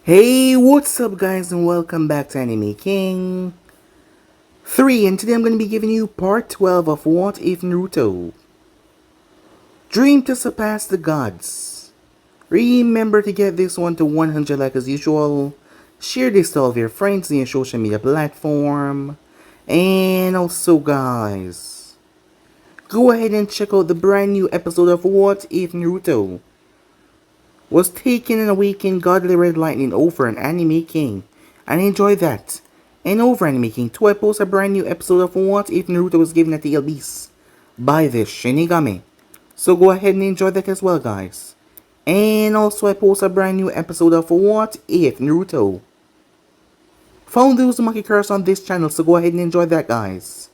Hey, what's up guys and welcome back to Anime King 3, and today I'm going to be giving you part 12 of What If Naruto. Dream to surpass the gods. Remember to get this one to 100 like as usual. Share this to all of your friends on your social media platform. And also guys, go ahead and check out the brand new episode of What If Naruto was taken and awakened godly red lightning over an Anime King, and enjoy that. And over Anime King 2, I post a brand new episode of What If Naruto was given at the LBs by this Shinigami. So go ahead and enjoy that as well guys. And also I post a brand new episode of What If Naruto found those monkey cars on this channel, so go ahead and enjoy that guys.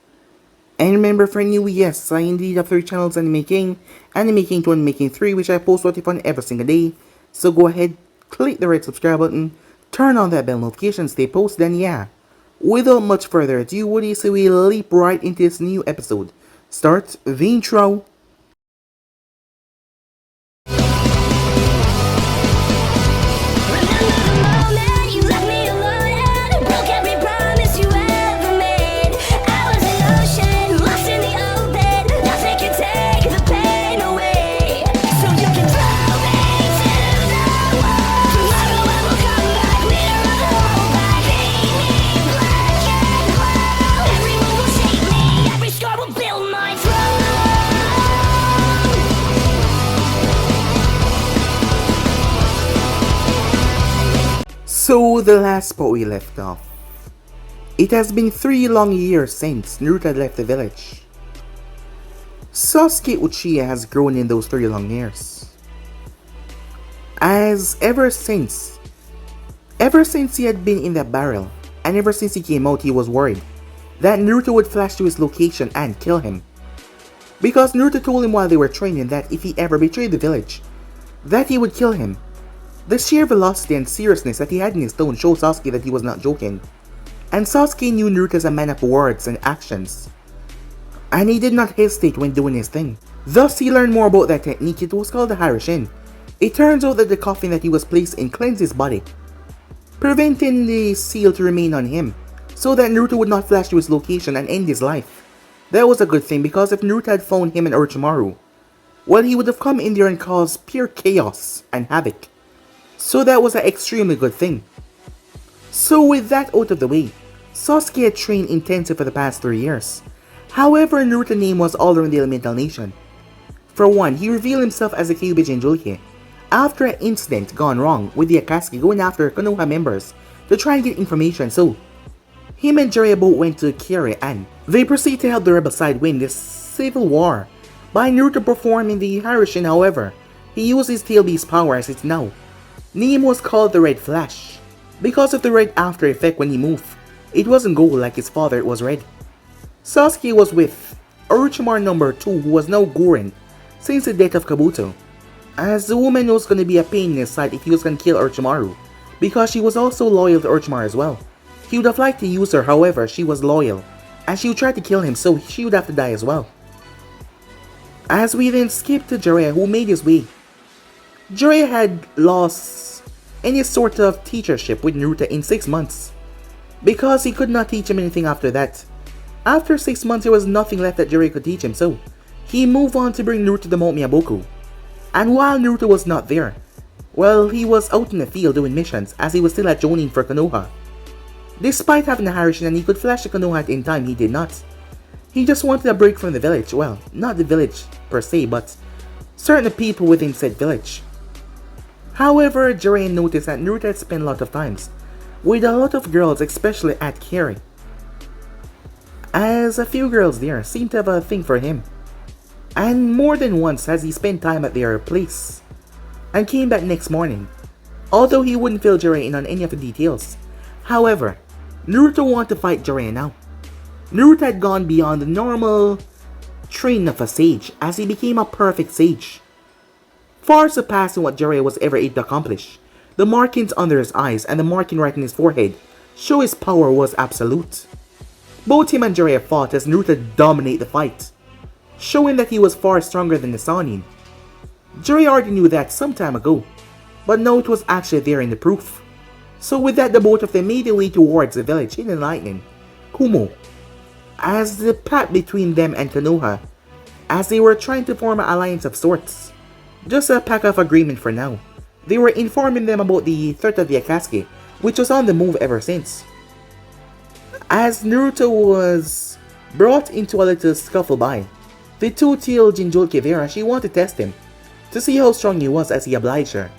And remember, for new, yes, I indeed have 3 channels: Anime King 2, Anime King 3, which I post what if on every single day. So go ahead, click the red subscribe button, turn on that bell notification, stay posted, and yeah. Without much further ado, what do you say we leap right into this new episode? Start the intro. So the last spot we left off. It has been 3 long years since Naruto had left the village. Sasuke Uchiha has grown in those 3 long years. As ever since he had been in that barrel, and ever since he came out, he was worried that Naruto would flash to his location and kill him. Because Naruto told him while they were training that if he ever betrayed the village, that he would kill him. The sheer velocity and seriousness that he had in his tone showed Sasuke that he was not joking. And Sasuke knew Naruto as a man of words and actions, and he did not hesitate when doing his thing. Thus he learned more about that technique. It was called the Harashin. It turns out that the coffin that he was placed in cleansed his body, preventing the seal to remain on him, so that Naruto would not flash to his location and end his life. That was a good thing, because if Naruto had found him and Orochimaru, well, he would have come in there and caused pure chaos and havoc. So that was an extremely good thing. So with that out of the way, Sasuke had trained intensely for the past 3 years. However, Naruto's name was all around the Elemental Nation. For one, he revealed himself as a Kyuubi Jinchuriki after an incident gone wrong with the Akatsuki going after Konoha members to try and get information, so him and Jiraiya both went to Gaara and they proceed to help the rebel side win this civil war by Naruto performing the Harashin. However, he used his tail beast power as it's now. Name was called the Red Flash because of the red after effect when he moved. It wasn't gold like his father, it was red. Sasuke was with Orochimaru number 2, who was now Gurren since the death of Kabuto, as the woman was going to be a pain in his side if he was going to kill Orochimaru, because she was also loyal to Orochimaru as well. He would have liked to use her, however she was loyal, and she would try to kill him, so she would have to die as well. As we then skip to Jiraiya, who made his way. Jiraiya had lost any sort of teachership with Naruto in 6 months, because he could not teach him anything after that. After 6 months, there was nothing left that Jiraiya could teach him, so he moved on to bring Naruto to Mount Miyaboku. And while Naruto was not there, well, he was out in the field doing missions, as he was still at Jonin for Konoha. Despite having a Harashin and he could flash the Konoha at any time, he did not. He just wanted a break from the village. Well, not the village per se, but certain people within said village. However, Jiraiya noticed that Naruto had spent a lot of times with a lot of girls, especially at Gaara, as a few girls there seemed to have a thing for him. And more than once has he spent time at their place and came back next morning, although he wouldn't fill Jiraiya in on any of the details. However, Naruto wanted to fight Jiraiya now. Naruto had gone beyond the normal training of a sage, as he became a perfect sage, far surpassing what Jiraiya was ever able to accomplish. The markings under his eyes and the marking right in his forehead show his power was absolute. Both him and Jiraiya fought as Naruto dominated the fight, showing that he was far stronger than the Sannin. Jiraiya already knew that some time ago, but now it was actually there in the proof. So with that, the both of them made their way towards the village in enlightening Kumo as the pact between them and Konoha, as they were trying to form an alliance of sorts. Just a pact of agreement for now. They were informing them about the threat of the Akatsuki, which was on the move ever since. As Naruto was brought into a little scuffle by the two-tailed Jinchuriki there, she wanted to test him to see how strong he was as he obliged her.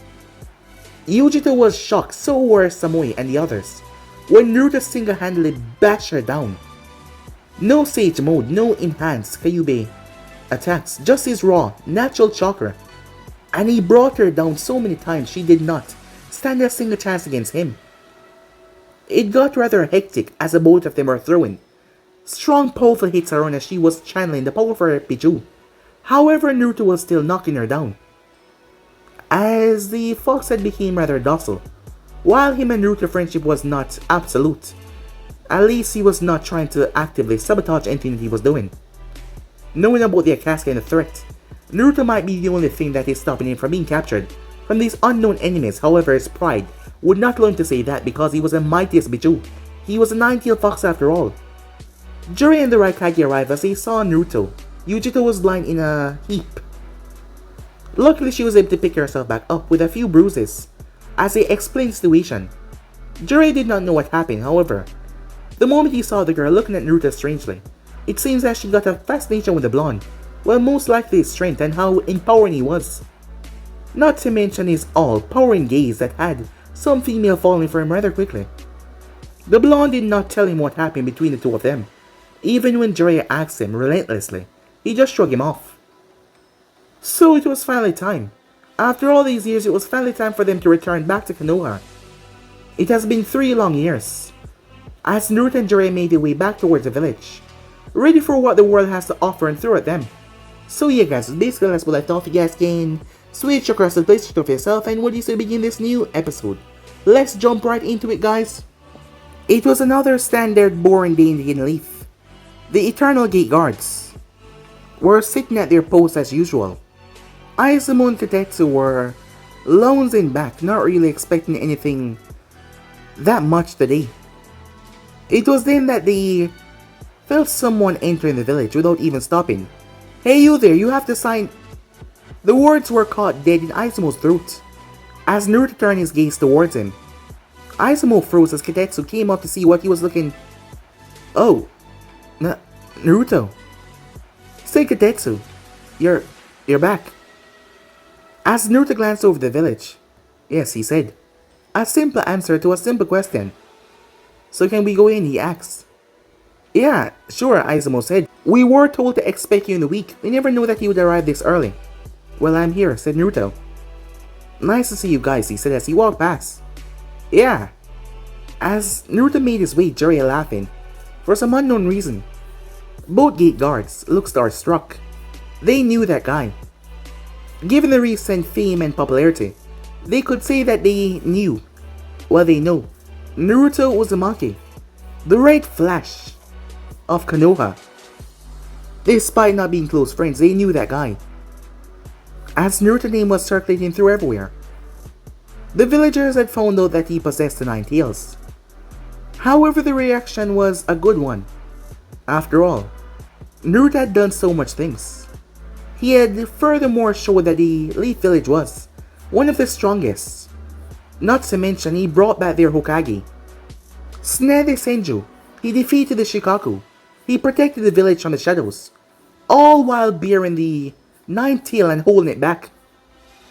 Yujito was shocked, so were Samui and the others, when Naruto single-handedly bashed her down. No Sage Mode, no enhanced Kyuubi attacks, just his raw, natural chakra. And he brought her down so many times she did not stand a single chance against him. It got rather hectic as the both of them were throwing strong powerful hits around as she was channeling the power of her Pichu. However, Naruto was still knocking her down, as the fox head became rather docile. While him and Naruto's friendship was not absolute, at least he was not trying to actively sabotage anything that he was doing. Knowing about the Akatsuki and the threat, Naruto might be the only thing that is stopping him from being captured from these unknown enemies. However, his pride would not allow him to say that, because he was the mightiest Bichu. He was a nine-tailed fox after all. Jiraiya and the Raikage arrived as they saw Naruto. Yujito was lying in a heap. Luckily, she was able to pick herself back up with a few bruises as they explained the situation. Jiraiya did not know what happened, however. The moment he saw the girl looking at Naruto strangely, it seems that she got a fascination with the blonde, well, most likely his strength and how empowering he was. Not to mention his all-powering gaze that had some female falling for him rather quickly. The blonde did not tell him what happened between the two of them. Even when Jiraiya asked him relentlessly, he just shrugged him off. So it was finally time. After all these years, it was finally time for them to return back to Konoha. It has been 3 long years, as Naruto and Jiraiya made their way back towards the village, ready for what the world has to offer and throw at them. So yeah guys, basically that's what I thought. You guys can switch across the PlayStation for yourself and what do you say to begin this new episode. Let's jump right into it guys. It was another standard boring day in the Hidden Leaf. The Eternal Gate Guards were sitting at their posts as usual. Izumo and Katetsu were lounging back, not really expecting anything that much today. It was then that they felt someone entering the village without even stopping. "Hey you there, you have to sign..." The words were caught dead in Izumo's throat as Naruto turned his gaze towards him. Izumo froze as Katetsu came up to see what he was looking. "Oh, Naruto." "Say Katetsu, you're back." As Naruto glanced over the village. "Yes," he said. A simple answer to a simple question. "So can we go in?" he asked. "Yeah, sure," Izumo said. "We were told to expect you in the week. We never knew that you would arrive this early." "Well, I'm here," said Naruto. "Nice to see you guys," he said as he walked past. "Yeah." As Naruto made his way, Jiraiya laughing. For some unknown reason, both gate guards looked starstruck. They knew that guy. Given the recent fame and popularity, they could say that they knew. Well, they know. Naruto Uzumaki, the Red Flash of Konoha. Despite not being close friends, they knew that guy, as Naruto's name was circulating through everywhere. The villagers had found out that he possessed the 9 tails. However, the reaction was a good one. After all, Naruto had done so much things. He had furthermore showed that the Leaf Village was one of the strongest. Not to mention, he brought back their Hokage, Tsunade Senju. He defeated the Shikaku. He protected the village from the shadows, all while bearing the 9th tail and holding it back.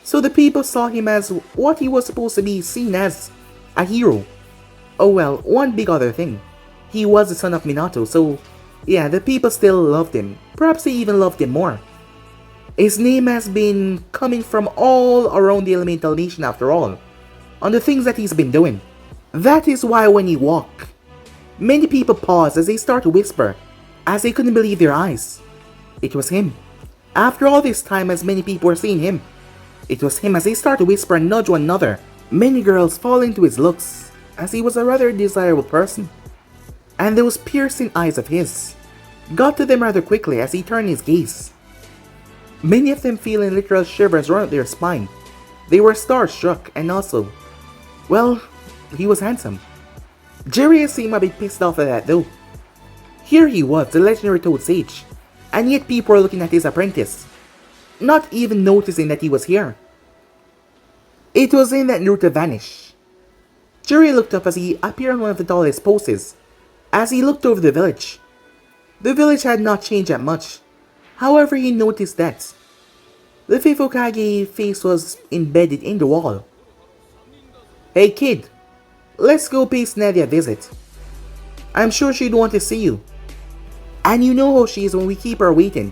So the people saw him as what he was supposed to be seen as, a hero. Oh well, one big other thing. He was the son of Minato, so yeah, the people still loved him. Perhaps they even loved him more. His name has been coming from all around the Elemental Nation after all, on the things that he's been doing. That is why when he walked, many people paused as they started to whisper, as they couldn't believe their eyes. It was him. After all this time, as many people were seeing him, it was him as they started to whisper and nudge one another. Many girls fall into his looks, as he was a rather desirable person. And those piercing eyes of his got to them rather quickly as he turned his gaze. Many of them feeling literal shivers run up their spine. They were starstruck and also, well, He was handsome. Jiraiya seemed a bit pissed off at that though. Here he was, the legendary Toad Sage, and yet people were looking at his apprentice, not even noticing that he was here. It was then that Naruto vanished. Jiraiya looked up as he appeared on one of the tallest posts. As he looked over the village had not changed that much. However, he noticed that the fifth Hokage face was embedded in the wall. Hey kid, let's go pay Snady a visit. I'm sure she'd want to see you. And you know how she is when we keep her waiting.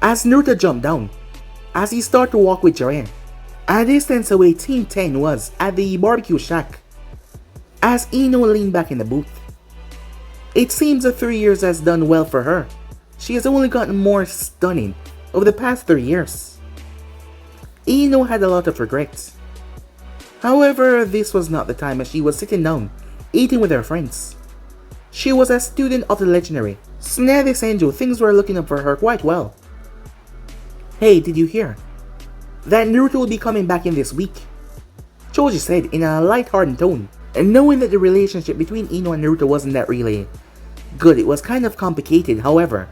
As Naruto jumped down, as he started to walk with Jiraiya, a distance away Team 10 was at the barbecue shack. As Ino leaned back in the booth. It seems the 3 years has done well for her. She has only gotten more stunning over the past 3 years. Ino had a lot of regrets. However, this was not the time as she was sitting down, eating with her friends. She was a student of the legendary Tsunade Senju. Things were looking up for her quite well. Hey, did you hear that Naruto will be coming back in this week? Choji said in a light-hearted tone, and knowing that the relationship between Ino and Naruto wasn't that really good, it was kind of complicated. However,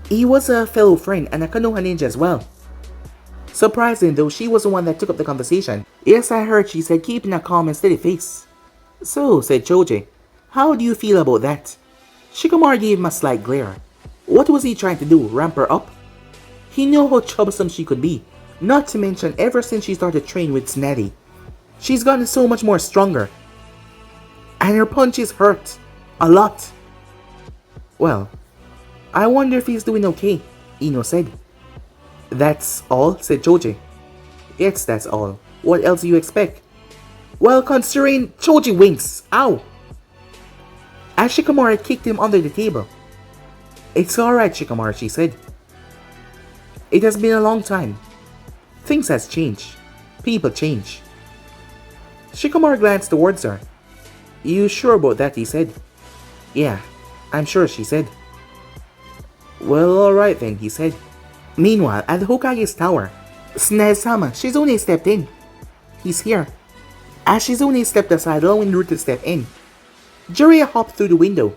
he was a fellow friend and a Konoha ninja as well. Surprising though, she was the one that took up the conversation. Yes, I heard, she said, keeping a calm and steady face. So, said Choji, how do you feel about that? Shikamaru gave him a slight glare. What was he trying to do, ramp her up? He knew how troublesome she could be, not to mention ever since she started training with Tsunade. She's gotten so much more stronger. And her punches hurt. A lot. Well, I wonder if he's doing okay, Ino said. That's all, said Choji. Yes, that's all. What else do you expect? Well, considering Choji winks. Ow! As Shikamaru kicked him under the table. It's alright, Shikamaru, she said. It has been a long time. Things has changed. People change. Shikamaru glanced towards her. You sure about that, he said. Yeah, I'm sure, she said. Well, alright then, he said. Meanwhile, at the Hokage's tower, Tsunade-sama, Shizune stepped in. He's here. As Shizune stepped aside, allowing Naruto to step in, Jiraiya hopped through the window.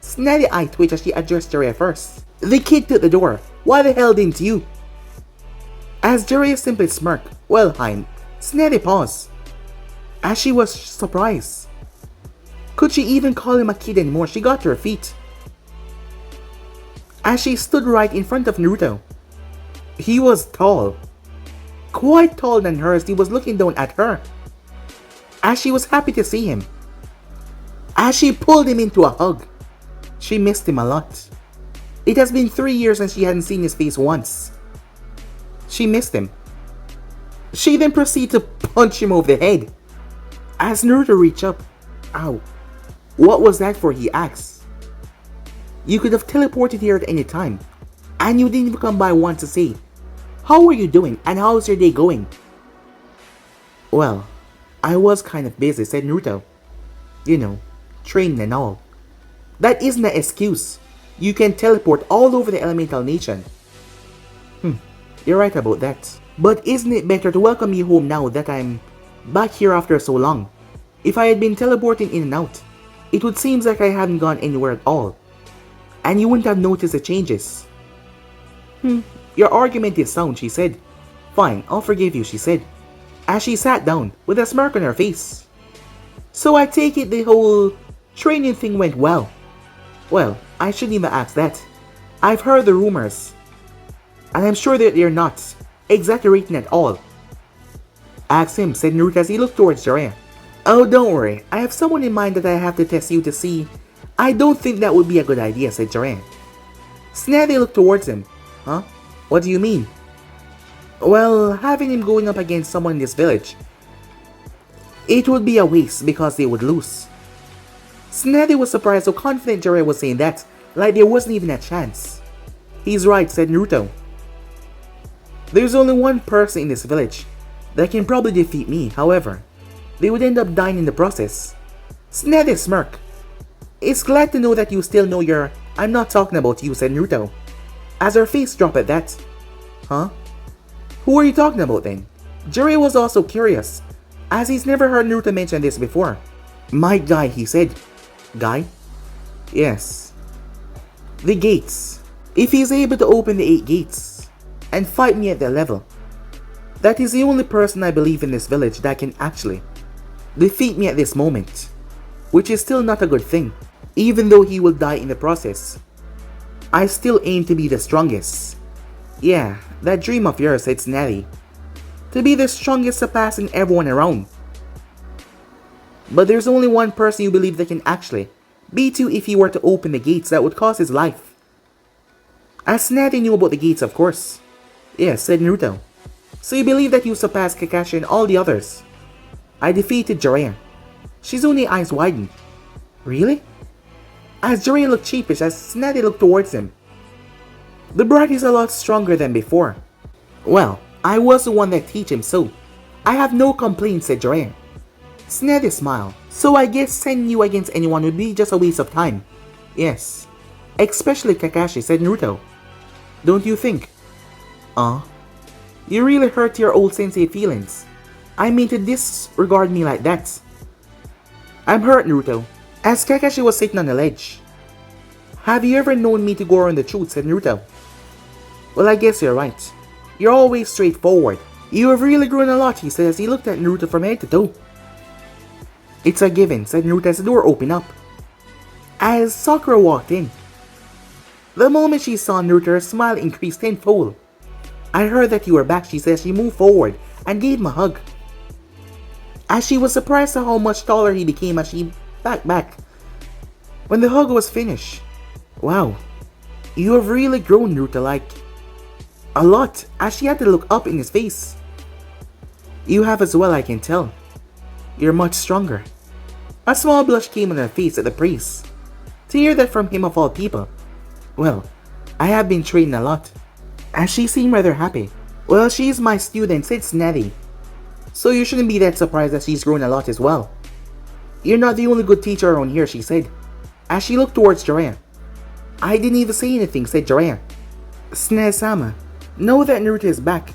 Tsunade's eye twitched as she addressed Jiraiya first. The kid took the door. Why the hell didn't you? As Jiraiya simply smirked. Well, Hein, Tsunade paused. As she was surprised. Could she even call him a kid anymore? She got to her feet. As she stood right in front of Naruto. He was tall. Quite taller than her as he was looking down at her. As she was happy to see him. As she pulled him into a hug. She missed him a lot. It has been 3 years since she hadn't seen his face once. She missed him. She then proceeded to punch him over the head. As Naruto reached up. Ow. What was that for, he asked. You could have teleported here at any time. And you didn't even come by once to say, how are you doing and how's your day going? Well, I was kind of busy, said Naruto. You know, training and all. That isn't an excuse. You can teleport all over the elemental nation. You're right about that. But isn't it better to welcome you home now that I'm back here after so long? If I had been teleporting in and out, it would seem like I hadn't gone anywhere at all. And you wouldn't have noticed the changes. Your argument is sound, she said. Fine, I'll forgive you, she said. As she sat down with a smirk on her face. So I take it the whole training thing went well. Well, I shouldn't even ask that. I've heard the rumors. And I'm sure that they're not exaggerating at all. Ask him, said Naruto as he looked towards Jiraiya. Oh, don't worry. I have someone in mind that I have to test you to see. I don't think that would be a good idea, said Jiraiya. Tsunade looked towards him. Huh? What do you mean? Well, having him going up against someone in this village. It would be a waste because they would lose. Tsunade was surprised how confident Jiraiya was saying that, like there wasn't even a chance. He's right, said Naruto. There's only one person in this village that can probably defeat me, however, they would end up dying in the process. Tsunade smirked. It's glad to know that you still know your I'm not talking about you, said Naruto. As her face dropped at that. Huh? Who are you talking about then? Jiraiya was also curious, as he's never heard Naruto mention this before. My guy, he said. Guy? Yes. The gates. If he's able to open the 8 gates and fight me at that level, that is the only person I believe in this village that can actually defeat me at this moment, which is still not a good thing. Even though he will die in the process, I still aim to be the strongest. Yeah, that dream of yours, it's natty. To be the strongest surpassing everyone around. But there's only one person you believe that can actually beat you if he were to open the gates that would cost his life. As Natty knew about the gates, of course. Yes, said Naruto. So you believe that you surpassed Kakashi and all the others? I defeated Jiraiya. She's only eyes widened. Really? As Jiraiya looked sheepish as Natty looked towards him. The brat is a lot stronger than before. Well, I was the one that teach him, so I have no complaints, said Jiraiya. Snetty smiled. So I guess sending you against anyone would be just a waste of time. Yes. Especially Kakashi, said Naruto. Don't you think? You really hurt your old sensei feelings. I mean to disregard me like that. I'm hurt, Naruto. As Kakashi was sitting on the ledge. Have you ever known me to go around the truth, said Naruto. Well, I guess you're right. You're always straightforward. You have really grown a lot, he said as he looked at Naruto from head to toe. It's a given, said Naruto as the door opened up. As Sakura walked in. The moment she saw Naruto, her smile increased tenfold. I heard that you were back, she said as she moved forward and gave him a hug. As she was surprised at how much taller he became as she backed back. When the hug was finished. Wow, you have really grown, Naruto, like a lot, as she had to look up in his face. You have as well, I can tell. You're much stronger. A small blush came on her face at the praise. To hear that from him of all people. Well, I have been training a lot. As she seemed rather happy. Well, she's my student, said Snatty. So you shouldn't be that surprised that she's grown a lot as well. You're not the only good teacher around here, she said. As she looked towards Jiraiya. I didn't even say anything, said Jiraiya. Sneh-sama, know that Naruto is back.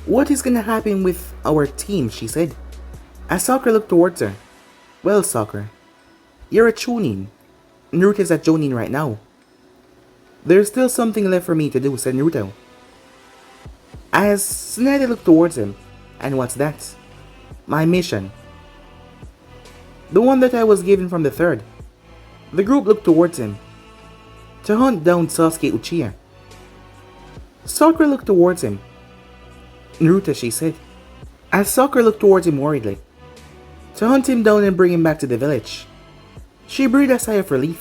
What is gonna happen with our team, she said. As Sakura looked towards her. Well, Sakura, you're a Chunin. Naruto is at Jonin right now. There's still something left for me to do, said Naruto. As Sneddy looked towards him. And what's that? My mission. The one that I was given from the third. The group looked towards him. To hunt down Sasuke Uchiha. Sakura looked towards him. Naruto, she said. As Sakura looked towards him worriedly. To hunt him down and bring him back to the village. She breathed a sigh of relief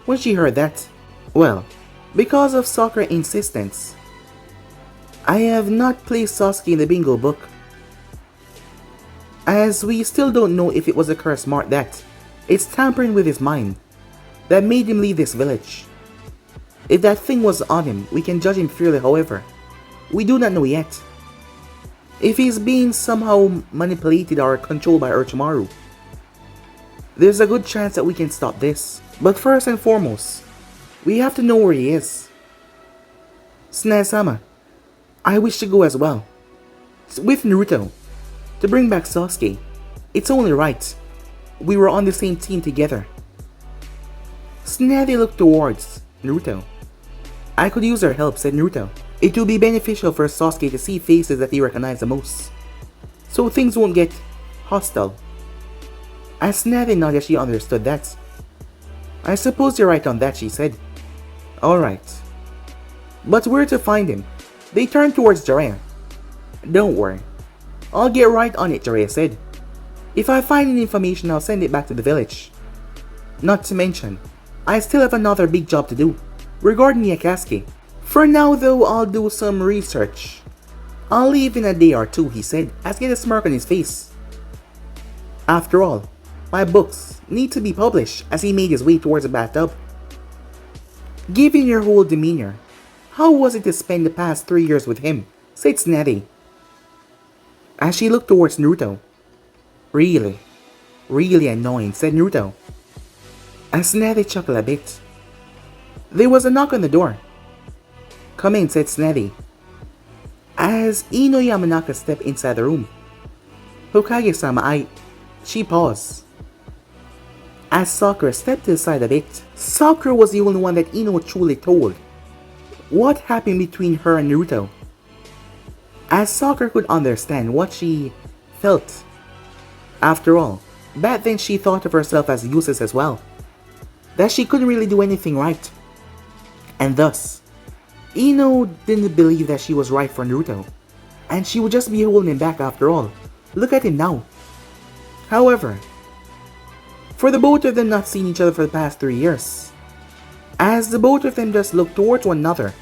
when she heard that. Well, because of Sakura's insistence, I have not placed Sasuke in the bingo book. As we still don't know if it was a curse mark that it's tampering with his mind that made him leave this village. If that thing was on him, we can judge him fairly, however. We do not know yet. If he's being somehow manipulated or controlled by Orochimaru, there's a good chance that we can stop this. But first and foremost, we have to know where he is. Sneh-sama, I wish to go as well. With Naruto. To bring back Sasuke. It's only right. We were on the same team together. Snehdy looked towards Naruto. I could use her help, said Naruto. It will be beneficial for Sasuke to see faces that he recognizes the most, so things won't get hostile. As Snehdy nodded as she understood that. I suppose you're right on that, she said. Alright. But where to find him? They turned towards Jiraiya. Don't worry. I'll get right on it, Jiraiya said. If I find any information, I'll send it back to the village. Not to mention, I still have another big job to do, regarding the Akatsuki. For now though, I'll do some research. I'll leave in a day or two, he said, as he had a smirk on his face. After all, my books need to be published, as he made his way towards the bathtub. Given your whole demeanor, how was it to spend the past 3 years with him, said Snetty. As she looked towards Naruto. Really annoying, said Naruto. As Snetty chuckled a bit. There was a knock on the door. Come in, said Snetty. As Ino Yamanaka stepped inside the room. Hokage-sama, She paused. As Sakura stepped to the side a bit, Sakura was the only one that Ino truly told what happened between her and Naruto. As Sakura could understand what she felt. After all, back then she thought of herself as useless as well. That she couldn't really do anything right. And thus, Ino didn't believe that she was right for Naruto. And she would just be holding him back after all. Look at him now. However, for the both of them not seeing each other for the past 3 years, as the both of them just looked towards one another,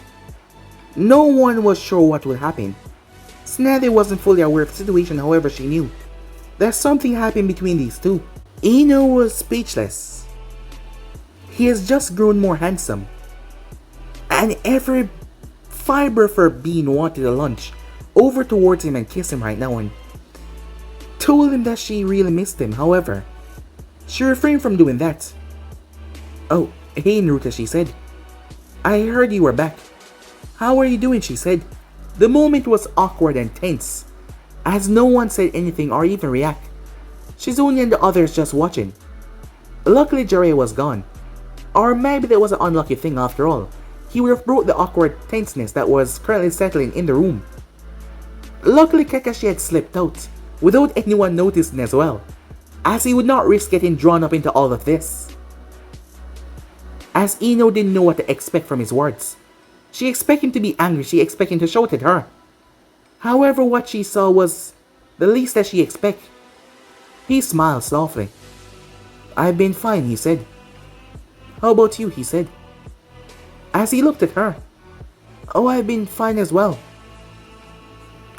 no one was sure what would happen. Tsunade wasn't fully aware of the situation, however she knew that something happened between these two. Ino was speechless. He has just grown more handsome, and every fiber of her being wanted to lunge over towards him and kiss him right now and told him that she really missed him. However, she refrained from doing that. "Oh, hey Naruto," she said. "I heard you were back. How are you doing?" she said. The moment was awkward and tense, as no one said anything or even react. Shizune and the others just watching. Luckily Jiraiya was gone. Or maybe that was an unlucky thing after all. He would have brought the awkward tenseness that was currently settling in the room. Luckily Kakashi had slipped out, without anyone noticing as well, as he would not risk getting drawn up into all of this. As Ino didn't know what to expect from his words. She expected him to be angry, she expected him to shout at her. However, what she saw was the least that she expected. He smiled softly. "I've been fine," he said. "How about you?" he said. As he looked at her. "Oh, I've been fine as well."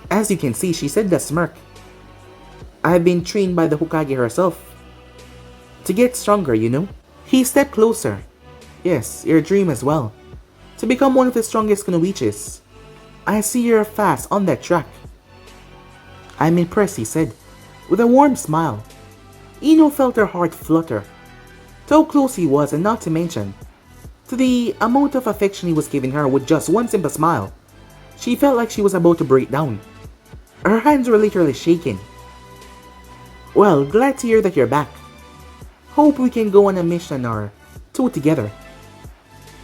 As you can see, she said that smirk. "I've been trained by the Hokage herself. To get stronger, you know." He stepped closer. "Yes, your dream as well. To become one of the strongest kunoichis. I see you're fast on that track." "I'm impressed," he said, with a warm smile. Ino felt her heart flutter. To how close he was, and not to mention, to the amount of affection he was giving her with just one simple smile. She felt like she was about to break down. Her hands were literally shaking. "Well, glad to hear that you're back. Hope we can go on a mission or two together.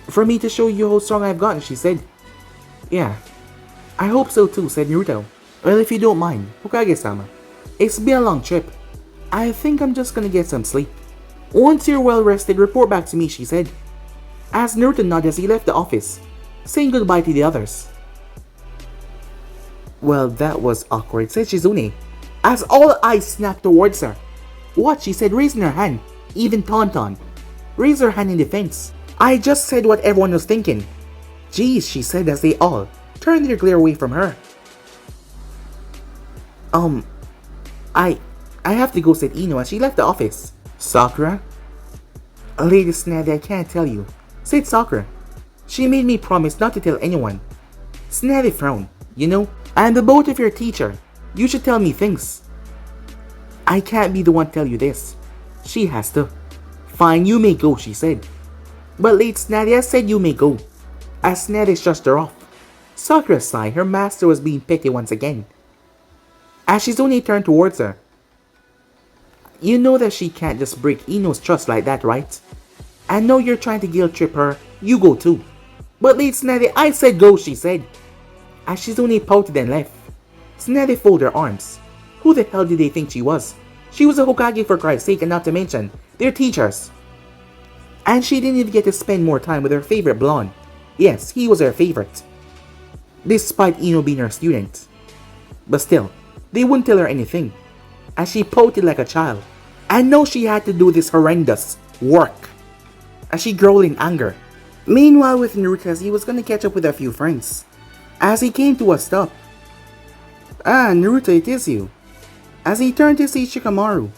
For me to show you how strong I've gotten," she said. "Yeah, I hope so too," said Naruto. "Well, if you don't mind, Hokage-sama, it's been a long trip. I think I'm just gonna get some sleep. Once you're well rested, report back to me," she said. As Naruto nodded as he left the office, saying goodbye to the others. "Well, that was awkward," said Shizune, as all eyes snapped towards her. "What?" she said, raising her hand. Even Tauntaun raised her hand in defense. "I just said what everyone was thinking." "Geez," she said as they all turned their glare away from her. I have to go," said Ino as she left the office. "Sakura?" "Lady Tsunade, I can't tell you," said Sakura. "She made me promise not to tell anyone." Tsunade frowned. "You know, I am the both of your teacher. You should tell me things." "I can't be the one to tell you this. She has to." "Fine, you may go," she said. "But Lady Tsunade, I said you may go." As Tsunade shushed her off, Sakura sighed. Her master was being petty once again. As Shizune turned towards her. "You know that she can't just break Ino's trust like that, right? I know you're trying to guilt trip her. You go too." "But Lady Tsunade, I said go," she said. As Shizune pouted and left, Tsunade folded her arms. Who the hell did they think she was? She was a Hokage for Christ's sake, and not to mention, their teachers. And she didn't even get to spend more time with her favorite blonde. Yes, he was her favorite. Despite Ino being her student. But still, they wouldn't tell her anything. As she pouted like a child. And know she had to do this horrendous work. As she growled in anger. Meanwhile with Naruto, as he was gonna catch up with a few friends. As he came to a stop. "Ah, Naruto, it is you." As he turned to see Shikamaru.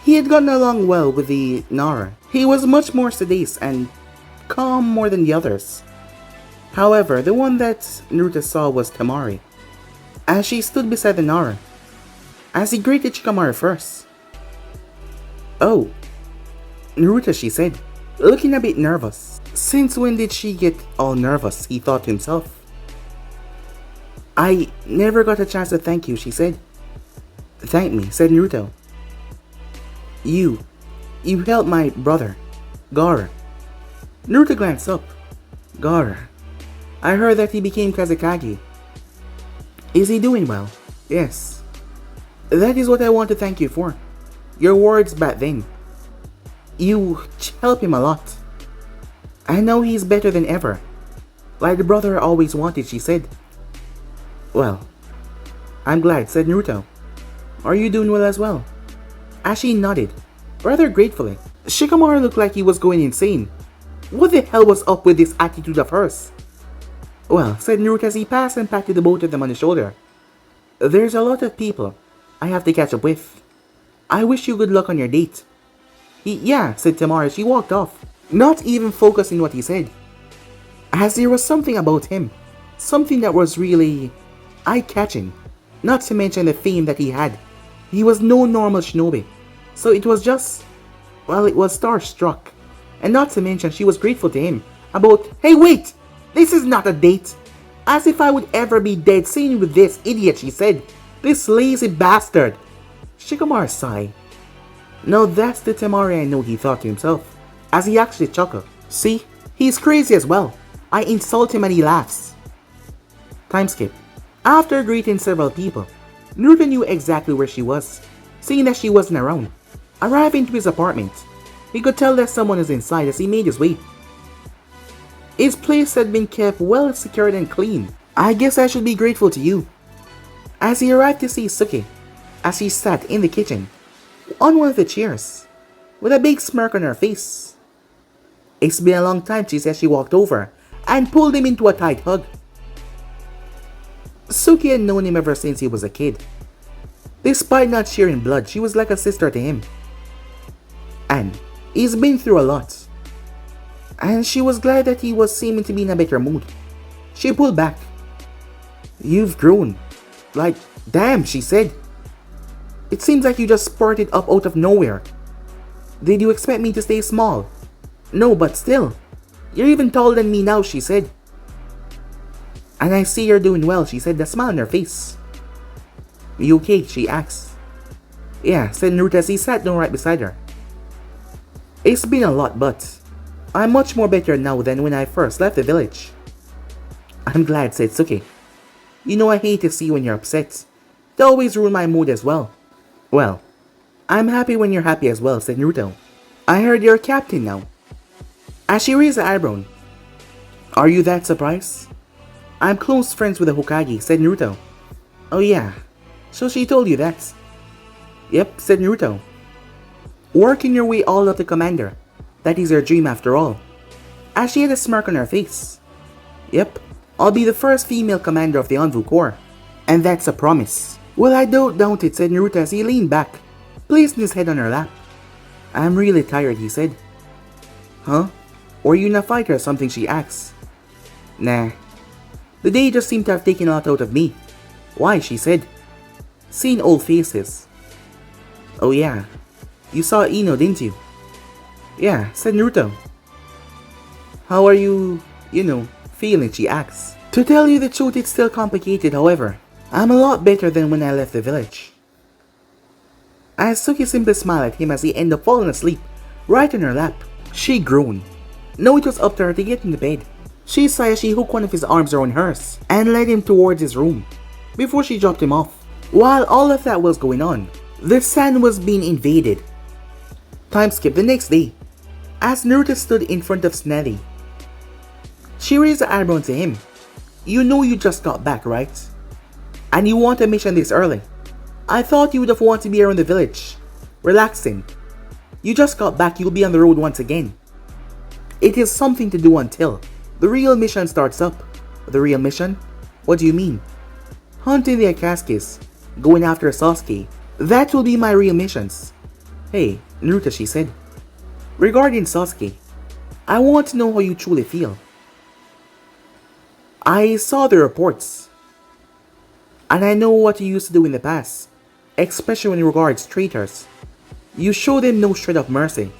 He had gotten along well with the Nara. He was much more sedate and calm more than the others. However, the one that Naruto saw was Temari. As she stood beside the Nara. As he greeted Shikamaru first. "Oh, Naruto," she said, looking a bit nervous. Since when did she get all nervous, he thought to himself. "I never got a chance to thank you," she said. Thank me, said Naruto. You helped my brother, Gaara. Naruto glanced up. Gaara. I heard that he became Kazekage. Is he doing well? Yes. That is what I want to thank you for. Your words back then. You helped him a lot. And now he's better than ever. Like the brother I always wanted, she said. Well, I'm glad, said Naruto. Are you doing well as well? Ashi nodded, rather gratefully. Shikamaru looked like he was going insane. What the hell was up with this attitude of hers? Well, said Naruto as he passed and patted the both of them on the shoulder. There's a lot of people I have to catch up with. I wish you good luck on your date. Yeah, said Tamara as she walked off, not even focusing on what he said. As there was something about him, something that was really eye-catching, not to mention the fame that he had. He was no normal shinobi, so it was just, well, it was starstruck. And not to mention she was grateful to him about, hey wait, this is not a date. As if I would ever be dead seen with this idiot, she said. This lazy bastard. Shikamaru sighed. Now that's the Temari I know, he thought to himself, as he actually chuckled. See, he's crazy as well. I insult him and he laughs. Time skip. After greeting several people, Naruto knew exactly where she was, seeing that she wasn't around. Arriving to his apartment, he could tell that someone was inside as he made his way. His place had been kept well secured and clean. I guess I should be grateful to you. As he arrived to see Suki, as she sat in the kitchen, on one of the chairs, with a big smirk on her face. It's been a long time, she said. She walked over and pulled him into a tight hug. Suki had known him ever since he was a kid. Despite not sharing blood, she was like a sister to him. And he's been through a lot. And she was glad that he was seeming to be in a better mood. She pulled back. You've grown. Like, damn, she said. It seems like you just spurted up out of nowhere. Did you expect me to stay small? No, but still. You're even taller than me now, she said. And I see you're doing well, she said, the smile on her face. You okay? She asked. Yeah, said Naruto as he sat down right beside her. It's been a lot, but I'm much more better now than when I first left the village. I'm glad, said Suki. You know I hate to see when you're upset. They always ruin my mood as well. Well, I'm happy when you're happy as well, said Naruto. I heard you're a captain now. As she raised the eyebrow. Are you that surprised? I'm close friends with the Hokage, said Naruto. Oh yeah, so she told you that? Yep, said Naruto. Working your way all up to commander. That is her dream after all. As she had a smirk on her face. Yep, I'll be the first female commander of the Anvu Corps. And that's a promise. Well, I don't doubt it, said Naruto as he leaned back, placing his head on her lap. I'm really tired, he said. Huh? Were you in a fight or something, she asked. Nah. The day just seemed to have taken a lot out of me. Why, she said. Seeing old faces. Oh yeah. You saw Ino, didn't you? Yeah, said Naruto. How are you, feeling, she asked. To tell you the truth, it's still complicated, however. I'm a lot better than when I left the village. As Suki simply smiled at him as he ended up falling asleep, right on her lap. She groaned. Now it was up to her to get into bed. She sighed as she hooked one of his arms around hers and led him towards his room before she dropped him off. While all of that was going on, the sand was being invaded. Time skip the next day. As Naruto stood in front of Snelly, she raised the eyebrow to him. You know you just got back, right? And you want a mission this early. I thought you would have wanted to be around the village, relaxing. You just got back, you'll be on the road once again. It is something to do until the real mission starts up. The real mission? What do you mean? Hunting the Akatsuki, going after Sasuke. That will be my real missions. Hey, Naruto, she said. Regarding Sasuke, I want to know how you truly feel. I saw the reports. And I know what you used to do in the past, especially when it regards traitors. You show them no shred of mercy.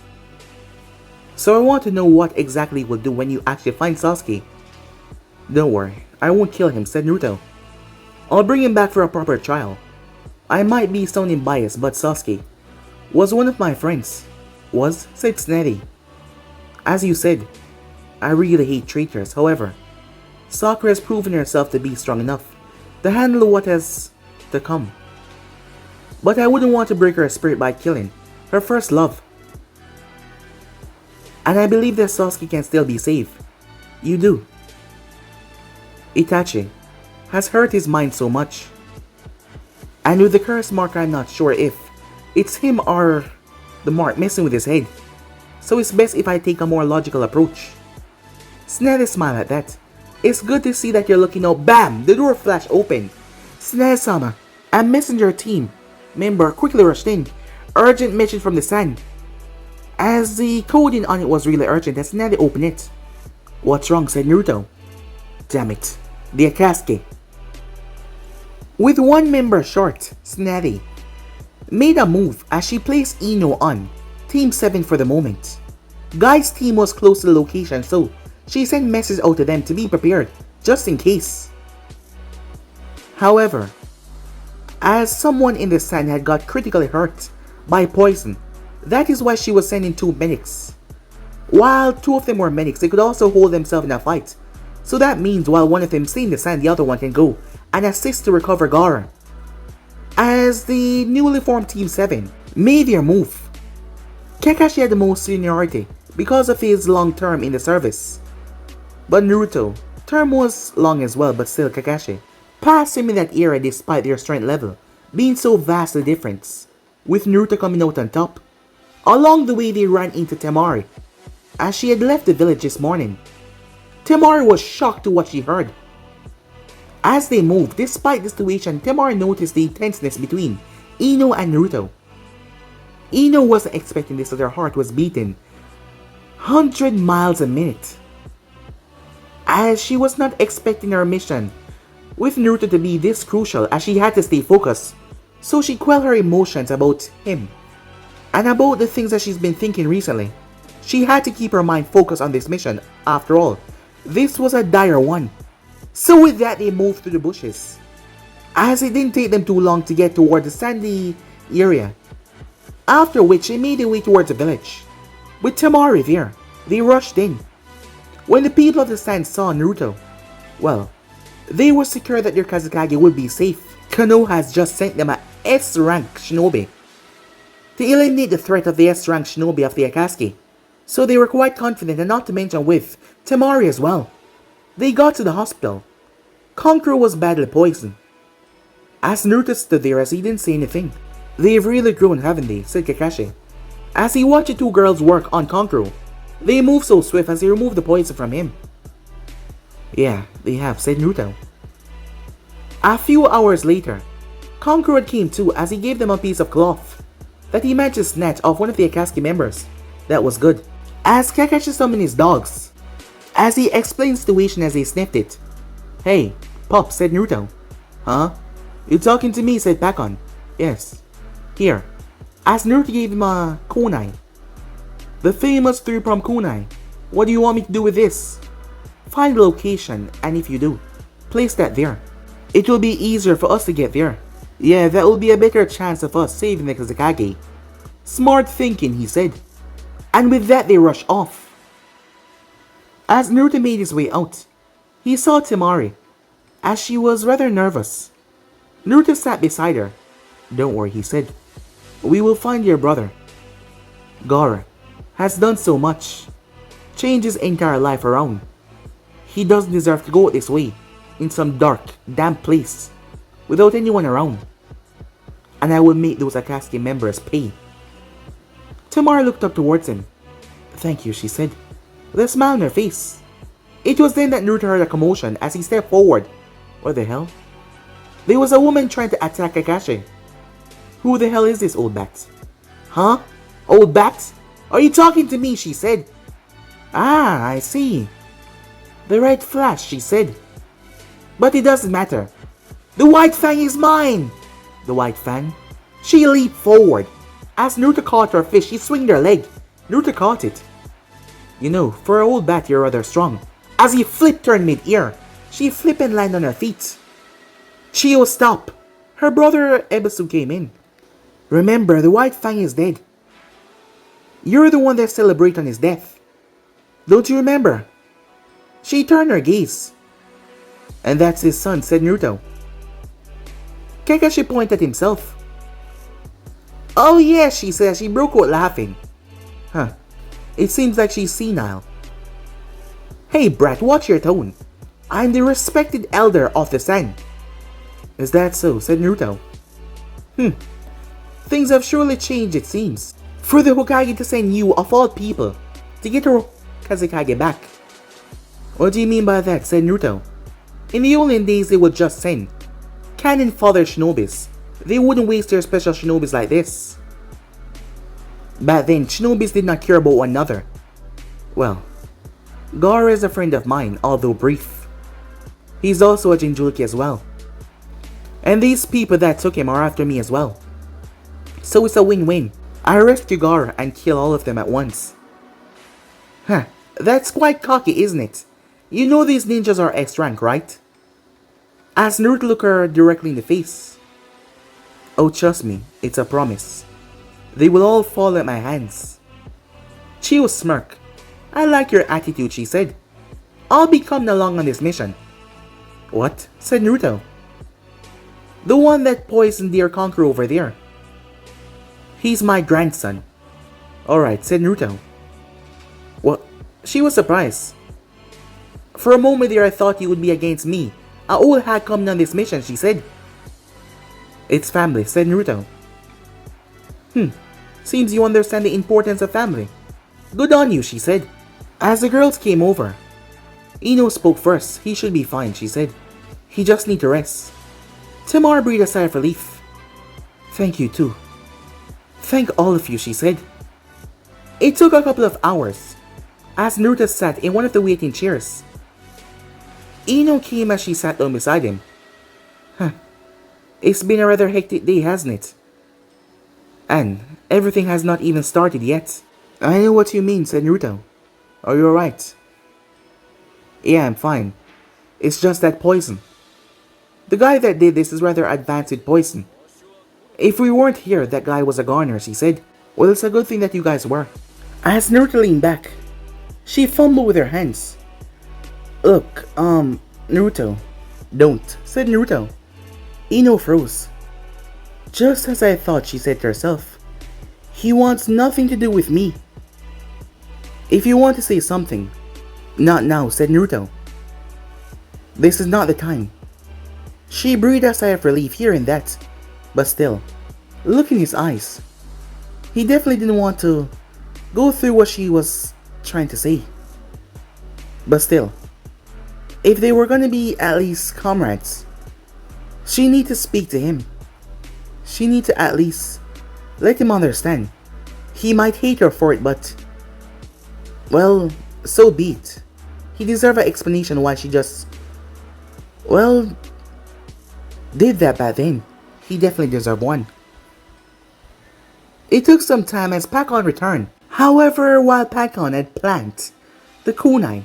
So I want to know what exactly you will do when you actually find Sasuke. Don't worry, I won't kill him, said Naruto. I'll bring him back for a proper trial. I might be sounding biased, but Sasuke was one of my friends. Was, said Snetty. As you said, I really hate traitors. However, Sakura has proven herself to be strong enough to handle what has to come. But I wouldn't want to break her spirit by killing her first love. And I believe that Sasuke can still be saved. You do. Itachi has hurt his mind so much. And with the curse mark, I'm not sure if it's him or the mark messing with his head. So it's best if I take a more logical approach. Snell smiled at that. It's good to see that you're looking out. Bam! The door flashed open. Snell-sama, a messenger team member quickly rushed in. Urgent message from the sun. As the coding on it was really urgent, as Snell opened it. What's wrong? Said Naruto. Damn it. The Akatsuki. With one member short, Snatty made a move as she placed Ino on Team 7 for the moment. Guy's team was close to the location, so she sent messages out to them to be prepared, just in case. However, as someone in the sand had got critically hurt by poison, that is why she was sending 2 medics. While 2 of them were medics, they could also hold themselves in a fight. So that means while one of them stay in the sand, the other one can go and assist to recover Gaara. As the newly formed Team 7 made their move, Kakashi had the most seniority because of his long term in the service. But Naruto, term was long as well, but still Kakashi passed him in that era despite their strength level being so vastly different, with Naruto coming out on top. Along the way they ran into Temari, as she had left the village this morning. Temari was shocked to what she heard. As they moved, despite the situation, Temari noticed the tenseness between Ino and Naruto. Ino wasn't expecting this, so their heart was beating 100 miles a minute, as she was not expecting her mission with Naruto to be this crucial, as she had to stay focused. So she quelled her emotions about him and about the things that she's been thinking recently. She had to keep her mind focused on this mission. After all, this was a dire one. So with that, they moved through the bushes, as it didn't take them too long to get toward the sandy area. After which, they made their way towards the village. With Temari there, they rushed in. When the people of the sand saw Naruto, well, they were secure that their Kazekage would be safe. Kano has just sent them a S-rank shinobi to eliminate the threat of the S-rank shinobi of the Akatsuki. So they were quite confident, and not to mention with Temari as well. They got to the hospital. Kankuro was badly poisoned. As Naruto stood there, as he didn't say anything. They've really grown, haven't they? Said Kakashi. As he watched the 2 girls work on Kankuro, they moved so swift as they removed the poison from him. Yeah, they have, said Naruto. A few hours later, Kankuro came to, as he gave them a piece of cloth that he managed to snatch off one of the Akatsuki members. That was good. As Kakashi summoned his dogs, as he explained the situation as they sniffed it. Hey, Pop, said Naruto. Huh? You talking to me? Said Pakon. Yes. Here. As Naruto gave him a kunai. The famous 3-pronged kunai. What do you want me to do with this? Find the location, and if you do, place that there. It will be easier for us to get there. Yeah, that will be a better chance of us saving the Kazekage. Smart thinking, he said. And with that, they rushed off. As Naruto made his way out, he saw Temari, as she was rather nervous. Naruto sat beside her. Don't worry, he said. We will find your brother. Gaara has done so much. Changed his entire life around. He doesn't deserve to go this way, in some dark, damp place, without anyone around. And I will make those Akatsuki members pay. Temari looked up towards him. Thank you, she said, with a smile on her face. It was then that Naruto heard a commotion as he stepped forward. What the hell? There was a woman trying to attack Kakashi. Who the hell is this old bat? Huh? Old bat? Are you talking to me? She said. Ah, I see. The red flash, she said. But it doesn't matter. The white fang is mine! The white fang? She leaped forward. As Naruto caught her fish, she swinged her leg. Naruto caught it. You know, for an old bat, you're rather strong. As he flipped her in mid-air, she flipped and landed on her feet. Chio, stop! her brother Ebisu came in. Remember, the White Fang is dead. You're the one that celebrated on his death. Don't you remember? She turned her gaze. And that's his son, said Naruto. Kakashi pointed at himself. Oh yes, she says. She broke out laughing. Huh. It seems like she's senile. Hey brat, watch your tone. I'm the respected elder of the San. Is that so? Said Naruto. Things have surely changed, it seems. For the Hokage to send you, of all people, to get her Kazekage back. What do you mean by that? Said Naruto. In the olden days, they would just send cannon fodder shinobis. They wouldn't waste their special shinobis like this. Back then, shinobis did not care about one another. Well, Gaara is a friend of mine, although brief. He's also a Jinchuriki as well. And these people that took him are after me as well. So it's a win-win. I rescue Gaara and kill all of them at once. Huh, that's quite cocky, isn't it? You know these ninjas are S-rank, right? Asked Naruto looked her directly in the face. Oh, trust me, it's a promise. They will all fall at my hands. Chiyo smirked. I like your attitude, she said. I'll be coming along on this mission. What? Said Naruto. The one that poisoned their conqueror over there. He's my grandson. Alright, said Naruto. What? She was surprised. For a moment there I thought you would be against me. A old hag coming on this mission, she said. It's family, said Naruto. Seems you understand the importance of family. Good on you, she said. As the girls came over, Ino spoke first. He should be fine, she said. He just needs to rest. Tamar breathed a sigh of relief. Thank you too. Thank all of you, she said. It took a couple of hours, as Naruto sat in one of the waiting chairs. Ino came as she sat down beside him. It's been a rather hectic day, hasn't it? And everything has not even started yet. I know what you mean, said Naruto. Are you alright? Yeah, I'm fine. It's just that poison. The guy that did this is rather advanced with poison. If we weren't here, that guy was a goner, she said. Well, it's a good thing that you guys were. As Naruto leaned back, she fumbled with her hands. Look, Naruto. Don't, said Naruto. Ino froze. Just as I thought, she said to herself. He wants nothing to do with me. If you want to say something, not now, said Naruto. This is not the time. She breathed a sigh of relief here and that, but still, look in his eyes. He definitely didn't want to go through what she was trying to say. But still, if they were gonna be at least comrades, she need to speak to him. She need to at least let him understand. He might hate her for it, but well, so be it. He deserves an explanation why she just, well, did that back then. He definitely deserved one. It took some time as Pakon returned. However, while Pakon had planned the kunai,